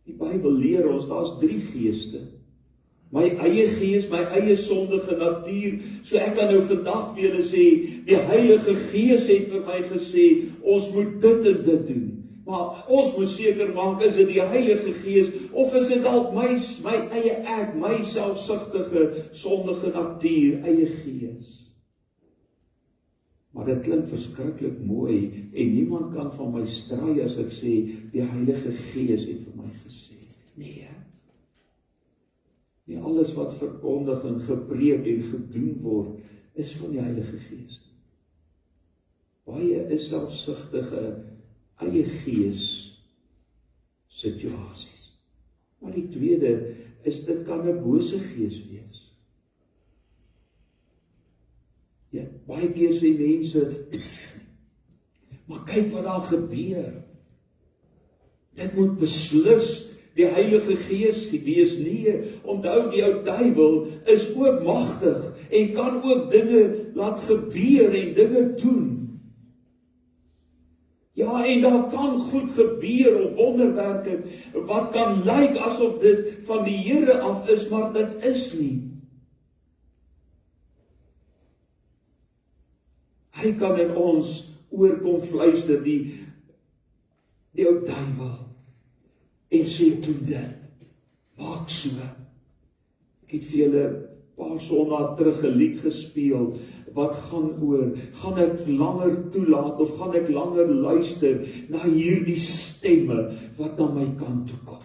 Die Bybel leer ons, daar's 3 geeste. My eie gees, my eie sondige natuur, so ek kan nou vandag vir julle sê, die Heilige Gees het vir my gesê, ons moet dit en dit doen. Maar ons moet seker maak, is dit die Heilige Gees, of is dit dalk my eie ek, my selfsugtige, sondige natuur, eie gees. Maar dit klink verskriklik mooi, en niemand kan van my stry as ek sê, die Heilige Gees het vir my gesê. Nee, nie alles wat verkondig en gepreek en gedoen word, is van die Heilige Gees. Baie is selfsugtige, eie gees situasies. Maar die tweede is, dit kan 'n bose gees wees. Ja, baie keer sê mense, maar kyk wat daar gebeur. Dit moet beslis die Heilige Gees wees. Nee, onthou die ou duiwel is ook magtig en kan ook dinge laat gebeur en dinge doen. Ja, en daar kan goed gebeur of wonderwerke wat kan lyk asof dit van die Here af is, maar dit is nie. Hy kan in ons oor kom fluister, die ou duiwel, en sê, doen dit, maak so. Ek het vir julle 'n paar sondae terug 'n lied gespeel, wat gaan oor, gaan ek langer toelaat, of gaan ek langer luister, na hierdie stemme, wat na my kant toe kom.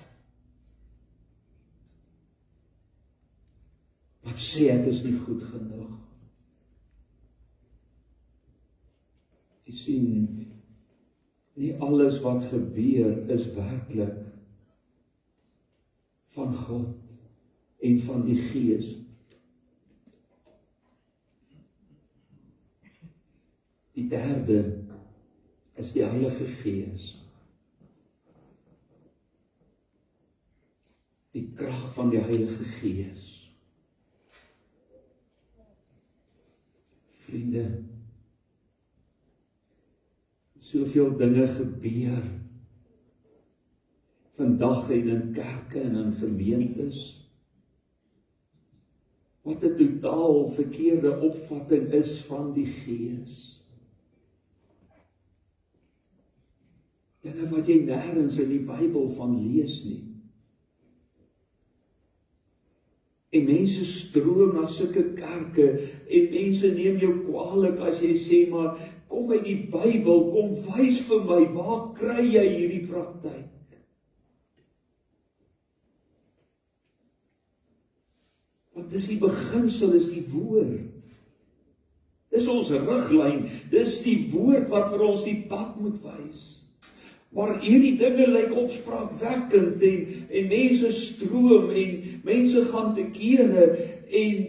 Wat sê ek is nie goed genoeg. Jy sien, nie alles wat gebeur is werklik van God en van die Gees. Die derde is die Heilige Gees. Die krag van die Heilige Gees. Vriende, soveel dinge gebeur vandag en in kerke en in gemeentes. wat 'n totaal verkeerde opvatting is van die Gees. Dinge wat jy nêrens in die Bybel van lees nie. En mense stroom na sulke kerke, en mense neem jou kwaadlik as jy sê, maar kom uit die Bybel, kom wys vir my, waar kry jy hierdie praktyk? Want dis die beginsel, is die woord. Dis ons riglyn, dis die woord wat vir ons die pad moet wys. Maar hierdie dinge lyk opspraakwekkend en mense stroom en mense gaan te kere en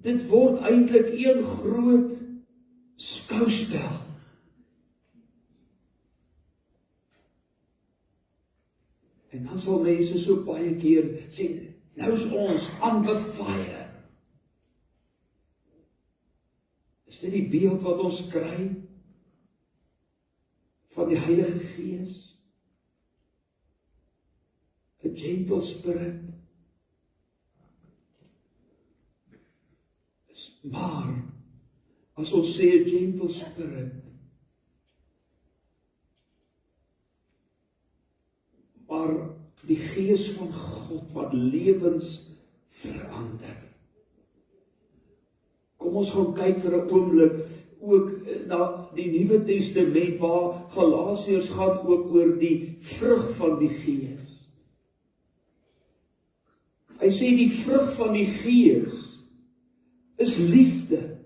dit word eintlik een groot skouspel. En dan sal mense so baie keer sê, nou is ons on the fire. Is dit die beeld wat ons kry van die Heilige Gees? A gentle spirit. Maar, as ons sê a gentle spirit, maar die Gees van God wat lewens verander. Kom ons gaan kyk vir 'n oomblik ook na die Nuwe Testament waar Galasiërs gaan ook oor die vrug van die Gees. Hy sê die vrug van die Gees is liefde,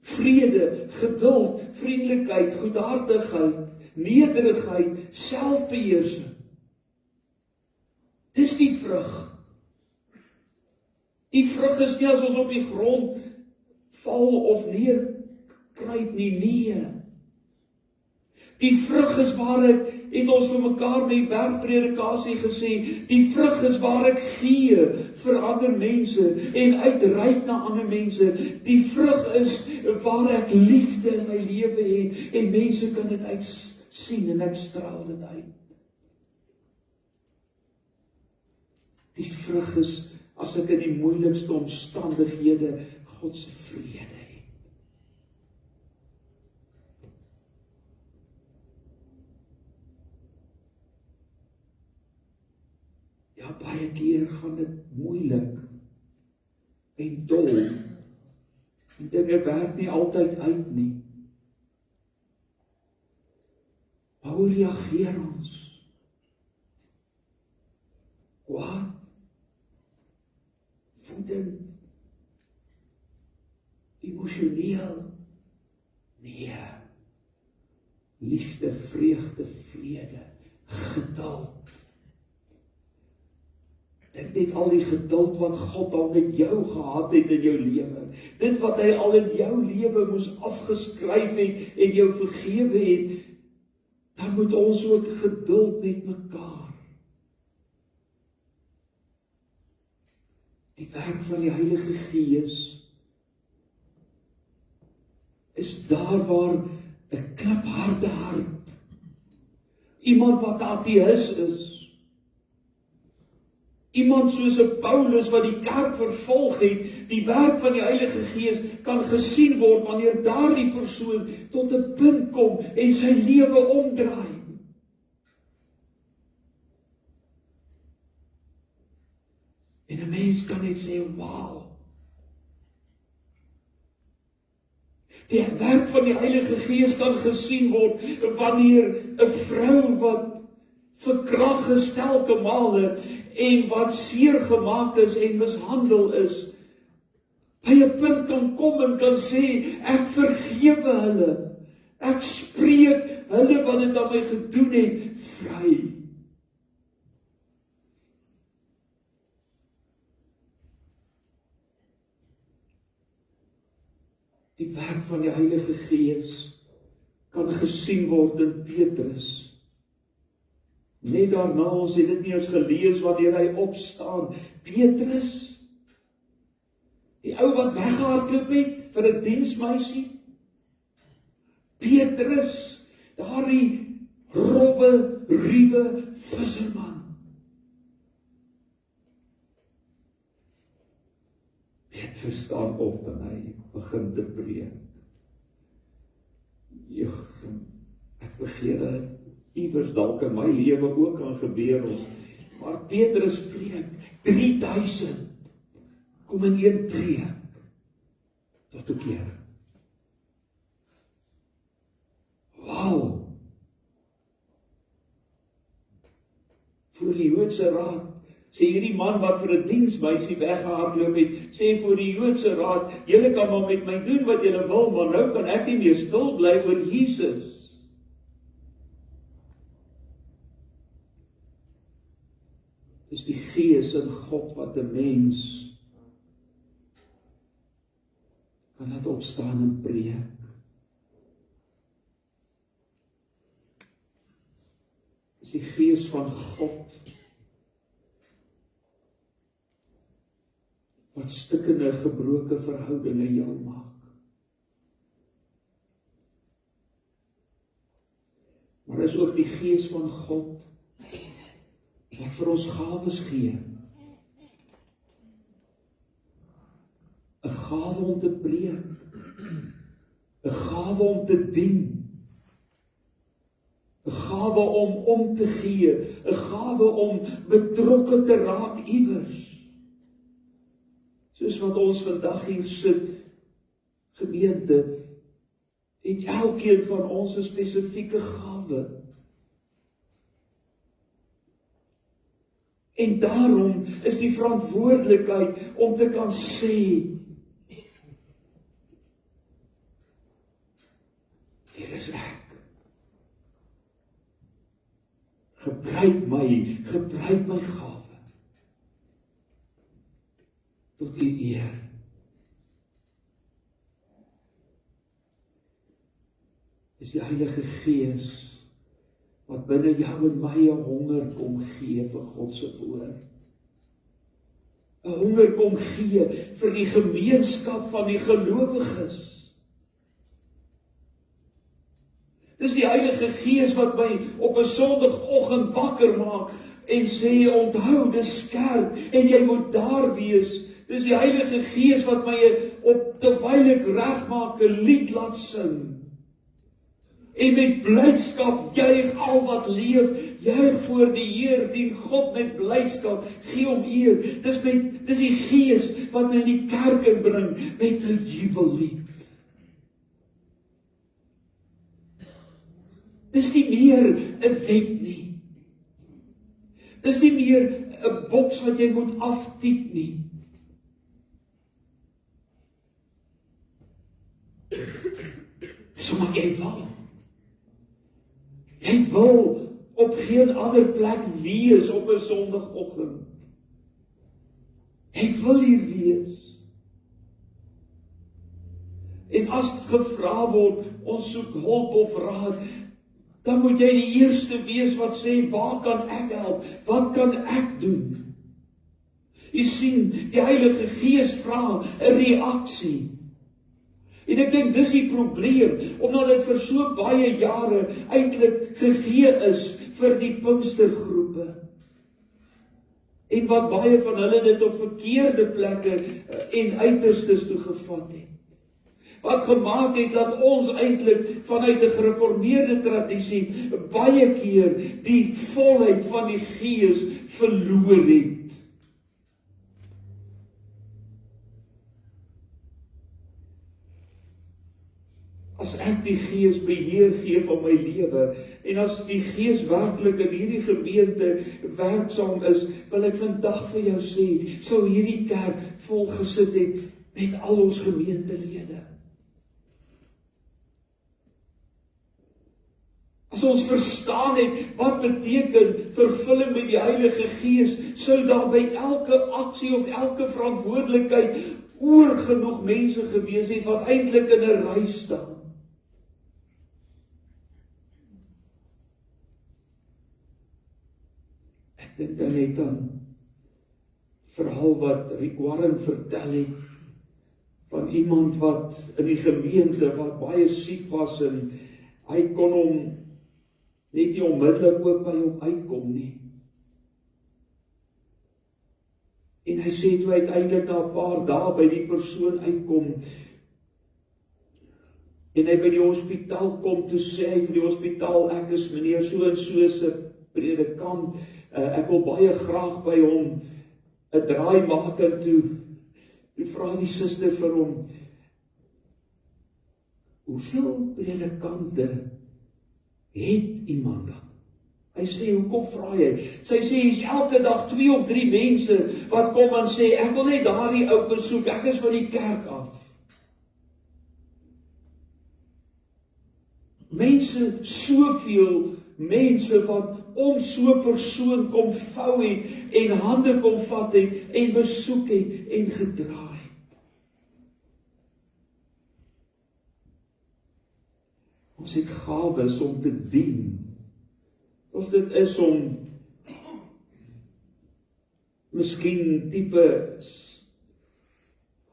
vrede, geduld, vriendelikheid, goedhartigheid, nederigheid, selfbeheersing. Dis die vrug. Die vrug is nie as ons op die grond val of neerkruip nie, nee. Die vrug is waar het ons vir mekaar met die bergpredikasie gesê, die vrug is waar ek gee vir ander mense en uitreik na ander mense. Die vrug is waar ek liefde in my lewe het en mense kan dit uit sien en ek straal dit uit. Die vrug is as ek in die moeilikste omstandighede God se vrede het. Ja, baie keer gaan dit moeilik en dol. En dinge werk nie altyd uit nie. Maar hoe reageer ons? Kwaad? Woedend? Emosioneel? Nee. Liefde, vreugde, vrede, geduld. Dink net al die geduld wat God al met jou gehad het in jou lewe. Dit wat hy al in jou lewe moes afgeskryf het en jou vergewe het, dan moet ons ook geduld met mekaar. Die werk van die Heilige Gees is daar waar 'n klipharde hart, iemand wat ateïs is, iemand soos 'n Paulus wat die kerk vervolg het, die werk van die Heilige Gees kan gesien word wanneer daardie persoon tot 'n punt kom en sy lewe omdraai. En 'n mens kan net sê, wow. Die werk van die Heilige Gees kan gesien word wanneer 'n vrou wat verkragt is telke male en wat seer gemaak is en mishandel is, by 'n punt kan kom en kan sê, ek vergewe hulle. Ek spreek hulle wat dit aan my gedoen het, vry. Die werk van die Heilige Gees kan gesien word in Petrus. Net daarna, ons het dit nie eens gelees wanneer hy opstaan. Petrus, die ou wat weggehardloop het vir 'n diensmeisie. Petrus, daardie rowwe, ruwe visserman. Sy staan op en hy begin te preek. Ek begeer dat iewers dalk in my lewe ook kan gebeur, maar Petrus preek, 3000 kom in een preek tot 'n keer. Wauw! Voor die Joodse raad, sê hierdie man wat vir 'n diensmeisie weggehardloop het, sê voor die Joodse raad, julle kan maar met my doen wat julle wil, maar nou kan ek nie meer stil bly oor Jesus. Dis die Gees in God wat 'n mens kan laat opstaan en preek. Dis die Gees van God wat stikkende, gebroke verhoudinge heel maak. Maar is ook die Gees van God wat vir ons gawes gee. 'n Gawe om te preek, 'n gawe om te dien, 'n gawe om te gee, 'n gawe om betrokke te raak iewers. Soos wat ons vandag hier sit, gemeente, het elkeen van ons 'n spesifieke gawe. En daarom is die verantwoordelikheid om te kan sê, hier is ek. Gebruik my gawe tot u eer. Dis die Heilige Gees wat binne jou en my 'n honger kom gee vir God se woord. 'n Honger kom gee vir die gemeenskap van die gelowiges. Dis die Heilige Gees wat my op 'n Sondagoggend wakker maak en sê, onthou, dis kerk en jy moet daar wees. Dis die Heilige Gees wat my op terwyl ek regmaak 'n lied laat sing. En met blydskap juig al wat leef, juig voor die Heer, dien God met blydskap, gee hom eer. Dis die Gees wat my in die kerk inbring met 'n jubellied. Dis nie meer 'n wet nie. Dis nie meer 'n boks wat jy moet aftik nie. Sommige jy wil. Jy wil op geen ander plek wees op 'n Sondagoggend. Jy wil hier wees. En as gevra word, ons soek hulp of raad, dan moet jy die eerste wees wat sê, waar kan ek help? Wat kan ek doen? Jy sien, die Heilige Gees vra 'n reaksie. En ek dink dis die probleem, omdat dit vir so baie jare eintlik gegee is vir die Pinkstergroepe. En wat baie van hulle dit op verkeerde plekke en uiterstes toe gevat het. Wat gemaak het dat ons eintlik vanuit 'n gereformeerde tradisie baie keer die volheid van die Gees verloor het. As ek die Gees beheer gee van my lewe, en as die Gees werklik in hierdie gemeente werksaam is, wil ek vandag vir jou sê, sou hierdie kerk vol gesit het met al ons gemeentelede. As ons verstaan het wat beteken vervulling met die Heilige Gees, sou daar by elke aksie of elke verantwoordelikheid oor genoeg mense gewees het wat eintlik in 'n ry staan. Ek dink dan net aan verhaal wat Rick Warren vertel het van iemand wat in die gemeente wat baie siek was en hy kon hom net nie onmiddellik ook by hom uitkom nie. En hy sê toe uiteindelik na 'n paar dae by die persoon uitkom, en hy by die hospitaal kom, toe sê hy vir die hospitaal, ek is meneer so en so se predikant, ek wil baie graag by hom 'n draai maak, en toe vra die suster vir hom, hoeveel predikante het iemand dan? Hy sê, hoekom vra jy? Sy sê, hier's elke dag 2 of 3 mense wat kom en sê, ek wil net daardie ou besoek, ek is van die kerk af. Mense, soveel mense wat om so 'n persoon kom vou het, en hande kom vat het, en besoek het, en gedra het. Ons het gawes om te dien. Of dit is om miskien tipe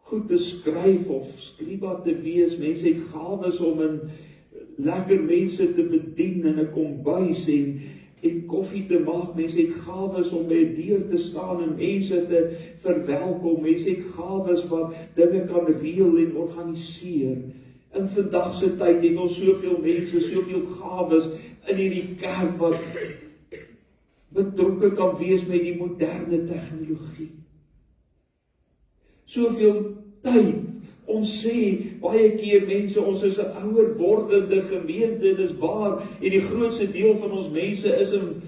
goed te skryf of skriba te wees. Mense het gawes om in lekker mense te bedien in 'n kombuis en koffie te maak. Mense het gawes om by 'n deur te staan en mense te verwelkom. Mense het gawes wat dinge kan reël en organiseer. In vandag se tyd het ons soveel mense, soveel gawes in hierdie kerk wat betrokke kan wees met die moderne tegnologie. Soveel tyd. Ons sê baie keer mense, ons is 'n ouer wordende gemeente, en dis waar, en die grootste deel van ons mense is in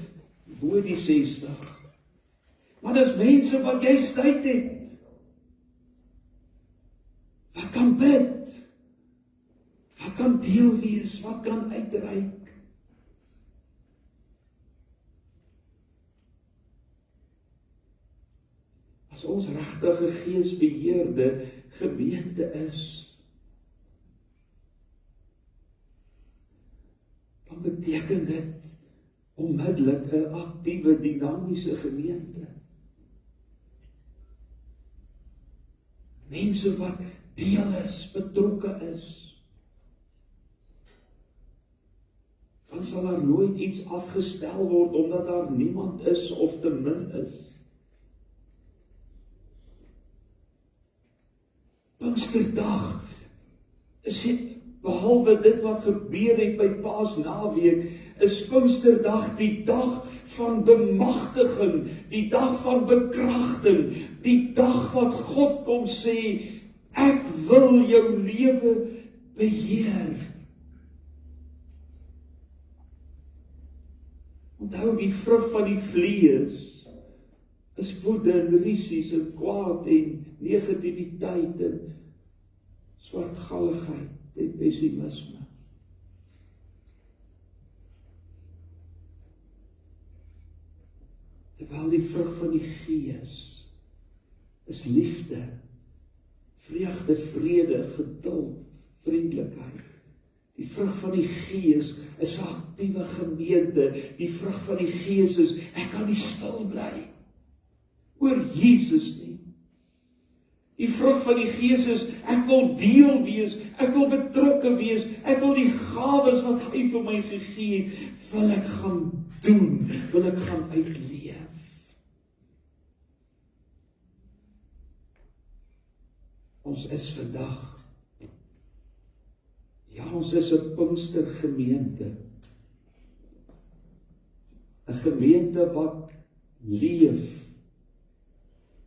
bo die 60. Maar dis mense wat jy tyd het. Wat kan bid? Wat kan deel wees? Wat kan uitreik? As ons regtige geesbeheerde gemeente is, dan beteken dit onmiddellik 'n aktiewe, dinamiese gemeente. Mense wat deel is, betrokke is. Dan sal daar nooit iets afgestel word omdat daar niemand is of te min is. Pinksterdag, behalwe dit wat gebeur het by Paasnaweek, is Pinksterdag die dag van bemagtiging, die dag van bekragting, die dag wat God kom sê, ek wil jou lewe beheer. Onthou, die vrug van die vlees is woede en rusies en kwaad en negativiteit en swartgalligheid en pessimisme. Terwyl die vrug van die Gees is liefde, vreugde, vrede, geduld, vriendelikheid. Die vrug van die Gees is 'n aktiewe gemeente. Die vrug van die Gees is, ek kan nie stil bly oor Jesus nie. Die vrug van die Gees is, ek wil deel wees, ek wil betrokke wees, ek wil die gawes wat hy vir my gegee het, wil ek gaan doen, wil ek gaan uitleef. Ons is vandag, ons is 'n Pinkstergemeente. 'n Gemeente wat leef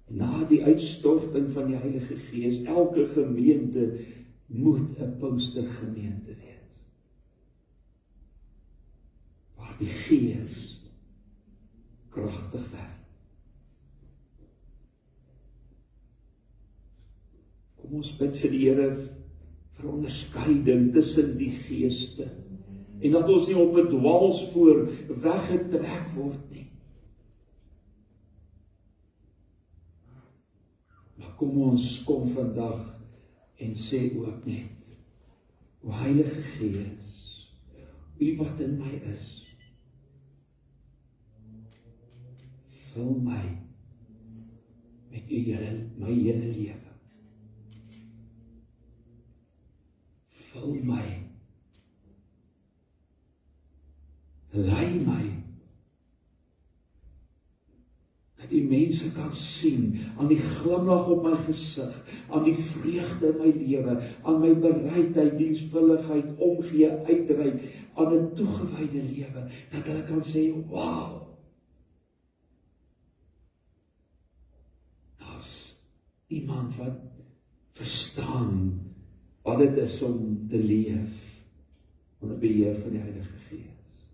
na die uitstorting van die Heilige Gees. Elke gemeente moet 'n Pinkstergemeente wees, waar die Gees kragtig werk. Kom ons bid vir die Here vir onderskeiding tussen die geeste, en dat ons nie op 'n dwaalspoor weggetrek word nie. Maar kom vandag en sê ook net, o Heilige Gees, U wat in my is, vul my met my hele lewe. Vul my, lei my, dat U mense kan sien, aan die glimlag op my gesig, aan die vreugde in my lewe, aan my bereidheid, diensvulligheid, omgee, uitreik, aan 'n toegewyde lewe, dat hulle kan sê, wow, daar's iemand wat verstaan wat dit is om te leef onder beheer van die Heilige Gees.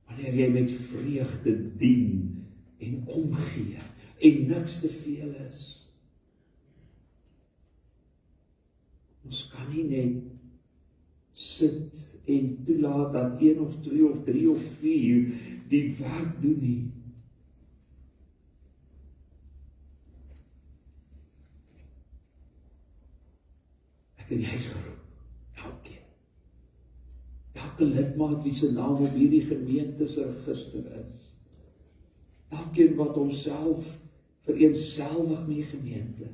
Wanneer jy met vreugde dien en omgee en niks te veel is. Ons kan nie net sit en toelaat dat 1 of 2 of 3 of 4 die werk doen nie. Ek en jy is geroep, elkeen. Elke lidmaat wie se naam op hierdie gemeente se register is. Elkeen wat homself vereenselwig met die gemeente,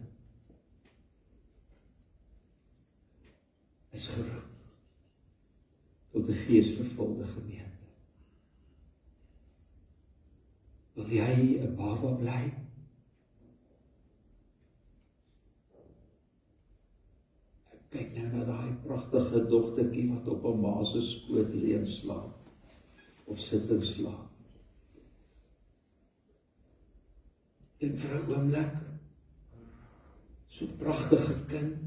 is geroep tot 'n geesvervulde gemeente. Wil jy 'n baba bly? Kyk nou na daai pragtige dogtertjie wat op 'n ma se skoot lê en slaap, of sit en slaap. Dink vir 'n oomblik, so pragtige kind,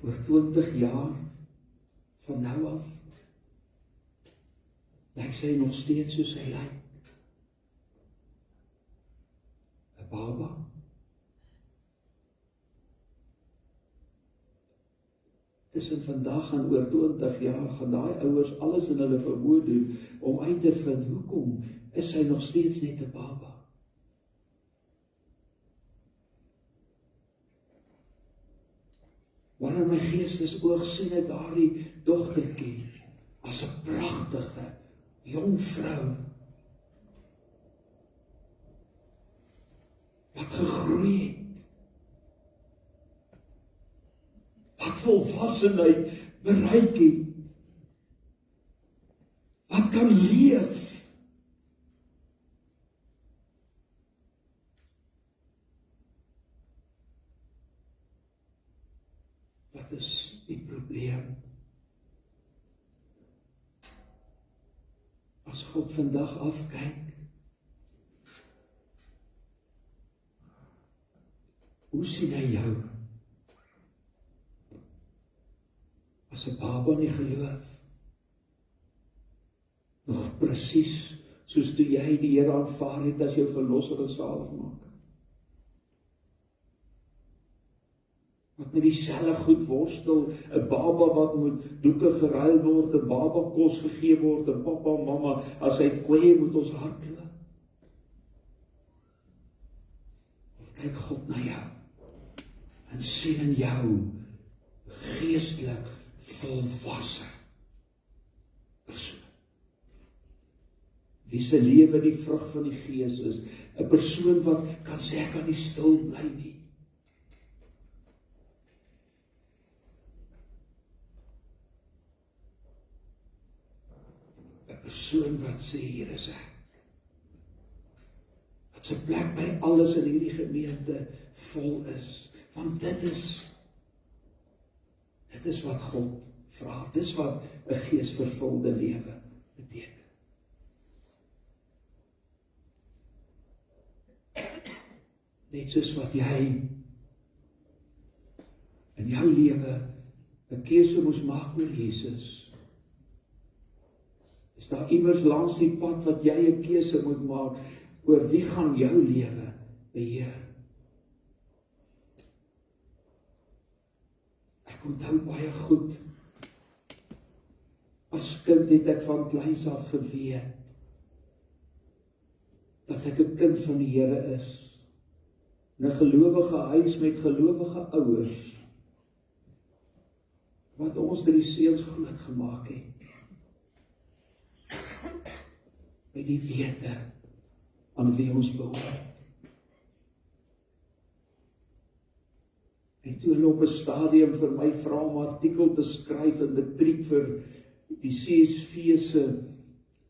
oor 20 jaar van nou af, lyk sy nog steeds soos sy lyk. 'n Baba. Tussen vandag en oor 20 jaar gaan daai ouers alles in hulle vermoë doen om uit te vind, hoekom is sy nog steeds net 'n baba? Wanneer my geestesoog sien ek daardie dogtertjie as 'n pragtige jong vrou wat gegroei het, wat volwassenheid bereik het, wat kan leef. Wat is die probleem? As God vandag afkyk, hoe sien hy jou? As 'n baba in die geloof, nog presies soos toe jy die Here aanvaar het as jou verlosser en saligmaker. Wat met dieselfde goed worstel, 'n baba wat moet doeke geruil word, 'n baba kos gegee word, 'n pappa en mamma, as hy kwee moet ons hardloop. Of kyk God na jou en sien in jou geestelik volwasse persoon. Wie se lewe die vrug van die Gees is, 'n persoon wat kan sê ek kan nie stil bly nie. 'n Persoon wat sê hier is ek. Wat se plek by alles in hierdie gemeente vol is, want dit is wat God vra. Dis wat 'n geesvervulde lewe beteken. Net soos wat jy in jou lewe 'n keuse moes maak oor Jesus, is daar iewers langs die pad wat jy 'n keuse moet maak oor wie gaan jou lewe beheer. Ek onthou baie goed, as kind het ek van kleins af geweet, dat ek 'n kind van die Here is, in 'n gelowige huis met gelowige ouers, wat ons 3 seuns groot gemaak het, met die wete aan wie ons behoort. En toe hulle op 'n stadium vir my vra om 'n artikel te skryf in matriek vir die CSV se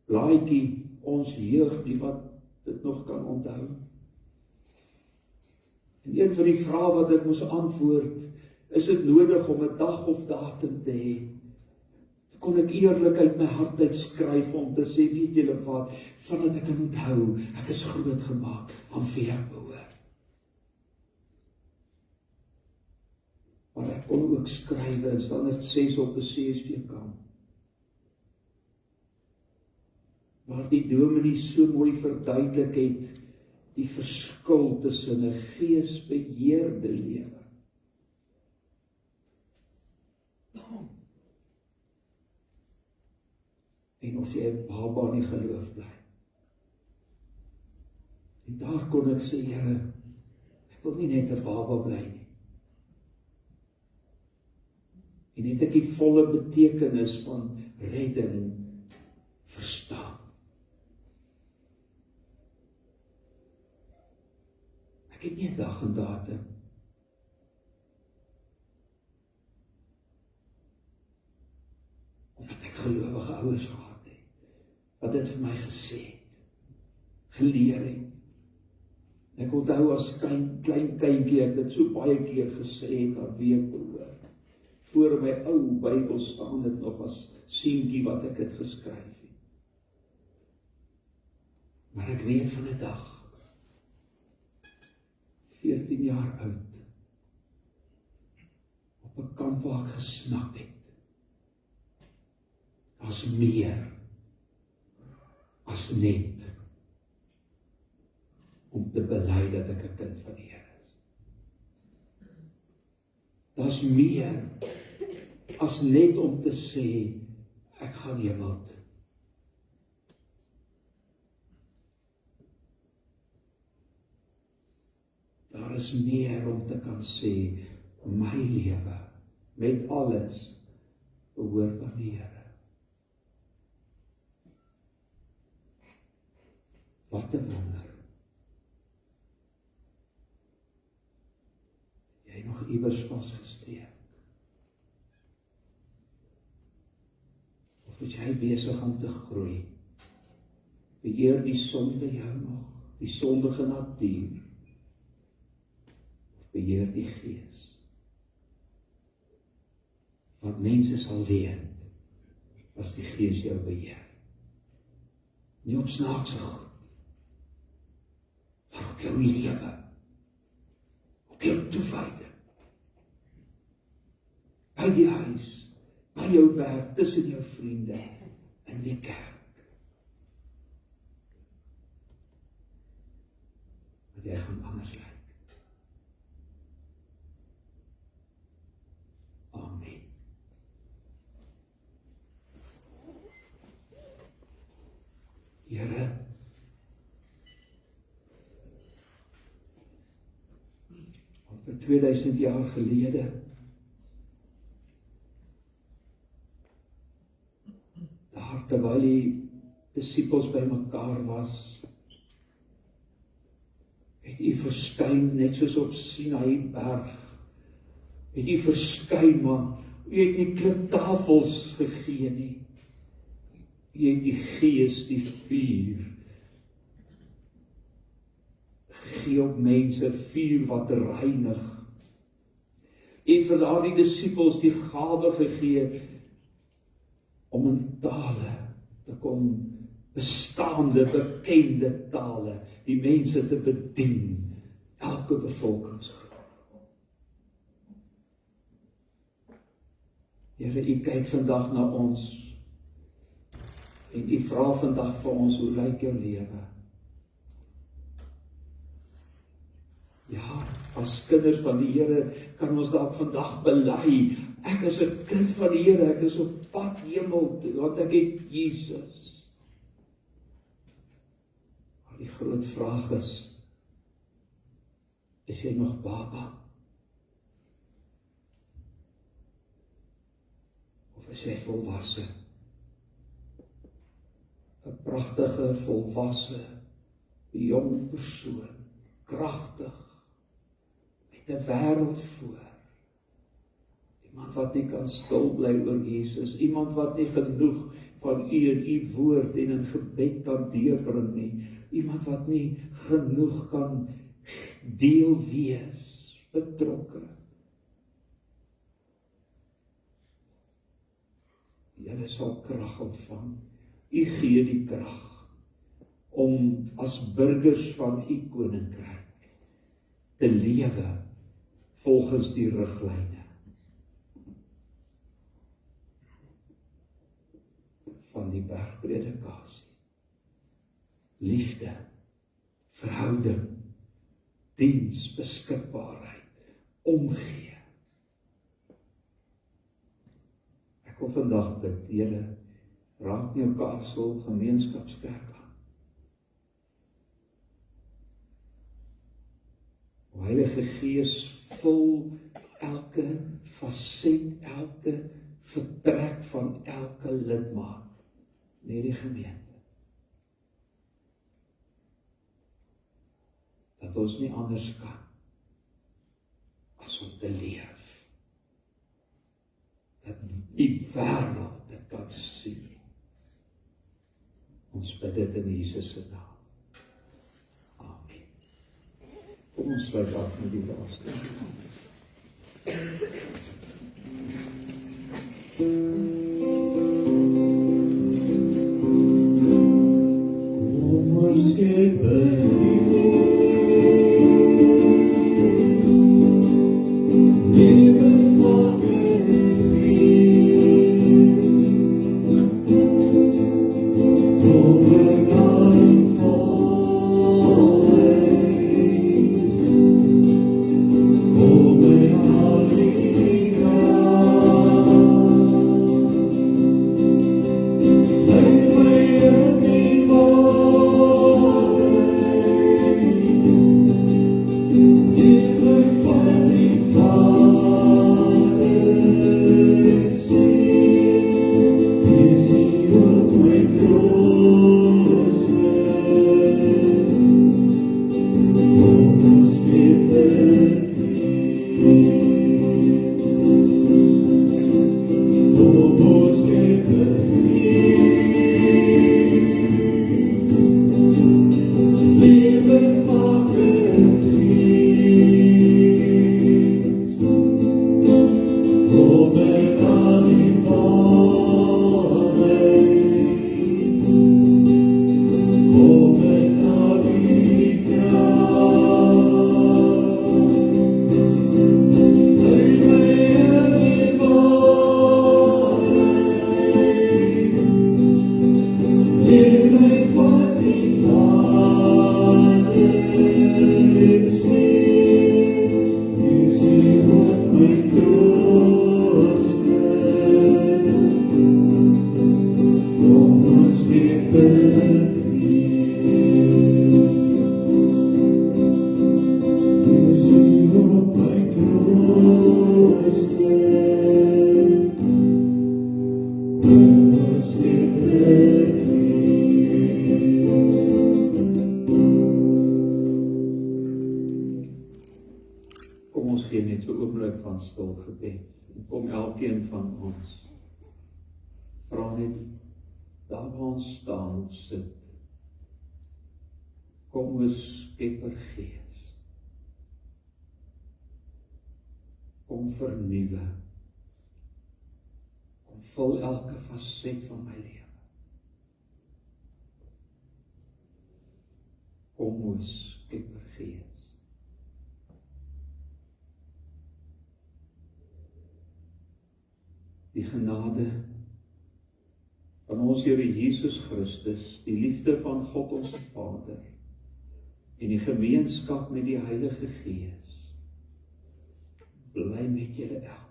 laaitjie ons jeug die wat dit nog kan onthou. En een van die vrae wat ek moes antwoord, is dit nodig om 'n dag of datum te hê? Kon ek eerlik uit my hart uit skryf om te sê, weet julle wat, vandat ek kan onthou, ek is groot gemaak aan wie ek behoort. Maar ek kon ook skrywe in Standaard 6 op 'n CSV-kamp. Waar die dominee so mooi verduidelik het, die verskil tussen 'n geesbeheerde lewe en of jy 'n baba in die geloof bly. En daar kon ek sê, Here, ek wil nie net 'n baba bly nie. En het ek die volle betekenis van redding verstaan. Ek het nie 'n dag en datum. Omdat ek gelowige ouers gehad het, wat dit vir my gesê het, geleer het. Ek onthou as klein kindjie, ek dit so baie keer gesê het aan wie ek behoort. Voor my ou Bybel staan dit nog as seentjie wat ek het geskryf het. Maar ek weet van 'n dag, 14 jaar oud, op 'n kamp waar ek gesnap het, as meer as net om te bely dat ek 'n kind van die Here is. Daar's meer as net om te sê ek gaan hemel toe. Daar is meer om te kan sê my lewe met alles behoort aan die Here. Wat 'n wonder. Jy nog iewers vasgesteek? Of is jy besig om te groei? Beheer die sonde jou nog, die sondige natuur? Of beheer die Gees? Want mense sal weet as die Gees jou beheer. Nie op snaakse goed, maar op jou lewe, op jou toewyding, by die huis, by jou werk, tussen jou vriende, in die kerk. Want jy gaan anders lyk. Amen. Here, amper 2000 jaar gelede, daar terwyl die disippels by mekaar was, het U verskyn, net soos op Sinaï berg, het U verskyn, maar U het nie kliptafels gegee nie. U het die Gees, die vuur, gegee op mense, vuur wat reinig. U het vir daardie disippels die gawe gegee om in tale te kom, bestaande, bekende tale, die mense te bedien, elke bevolkingsgroep. Here, U kyk vandag na ons, en U vra vandag vir ons, hoe lyk jou lewe? Ja, as kinders van die Here, kan ons dalk vandag bely, ek is 'n kind van die Here, ek is op pad hemel toe, want ek het Jesus. Maar die groot vraag is jy nog baba? Of is jy volwasse? 'n pragtige, volwasse, jong persoon, kragtig, met 'n wêreld voor. Iemand wat nie kan stil bly oor Jesus, iemand wat nie genoeg van U en U woord en in gebed kan deurbring nie. Iemand wat nie genoeg kan deel wees, betrokke. Julle sal krag ontvang. U gee die krag om as burgers van U koninkryk te lewe volgens die riglyne van die bergpredikasie. Liefde, verhouding, diens, beskikbaarheid, omgee. Ek wil vandag bid, Here, raak nie Newcastle gemeenskapskerk aan. O Heilige Gees, vul elke faset, elke vertrek van elke lidmaat in hierdie gemeente. Dat ons nie anders kan as om te leef. Dat die wêreld dit kan sien. Ons bid dit in Jesus se naam. Amen. Kom ons sluit af met die laaste. Kom ons skep stil gebed. En kom elkeen van ons, vra net, daar waar ons staan of sit, kom o Skepper Gees, kom vernuwe, kom vul elke faset van my lewe. Kom o Skepper Gees. Die genade van ons Here Jesus Christus, die liefde van God ons Vader en die gemeenskap met die Heilige Gees bly met julle elkeen.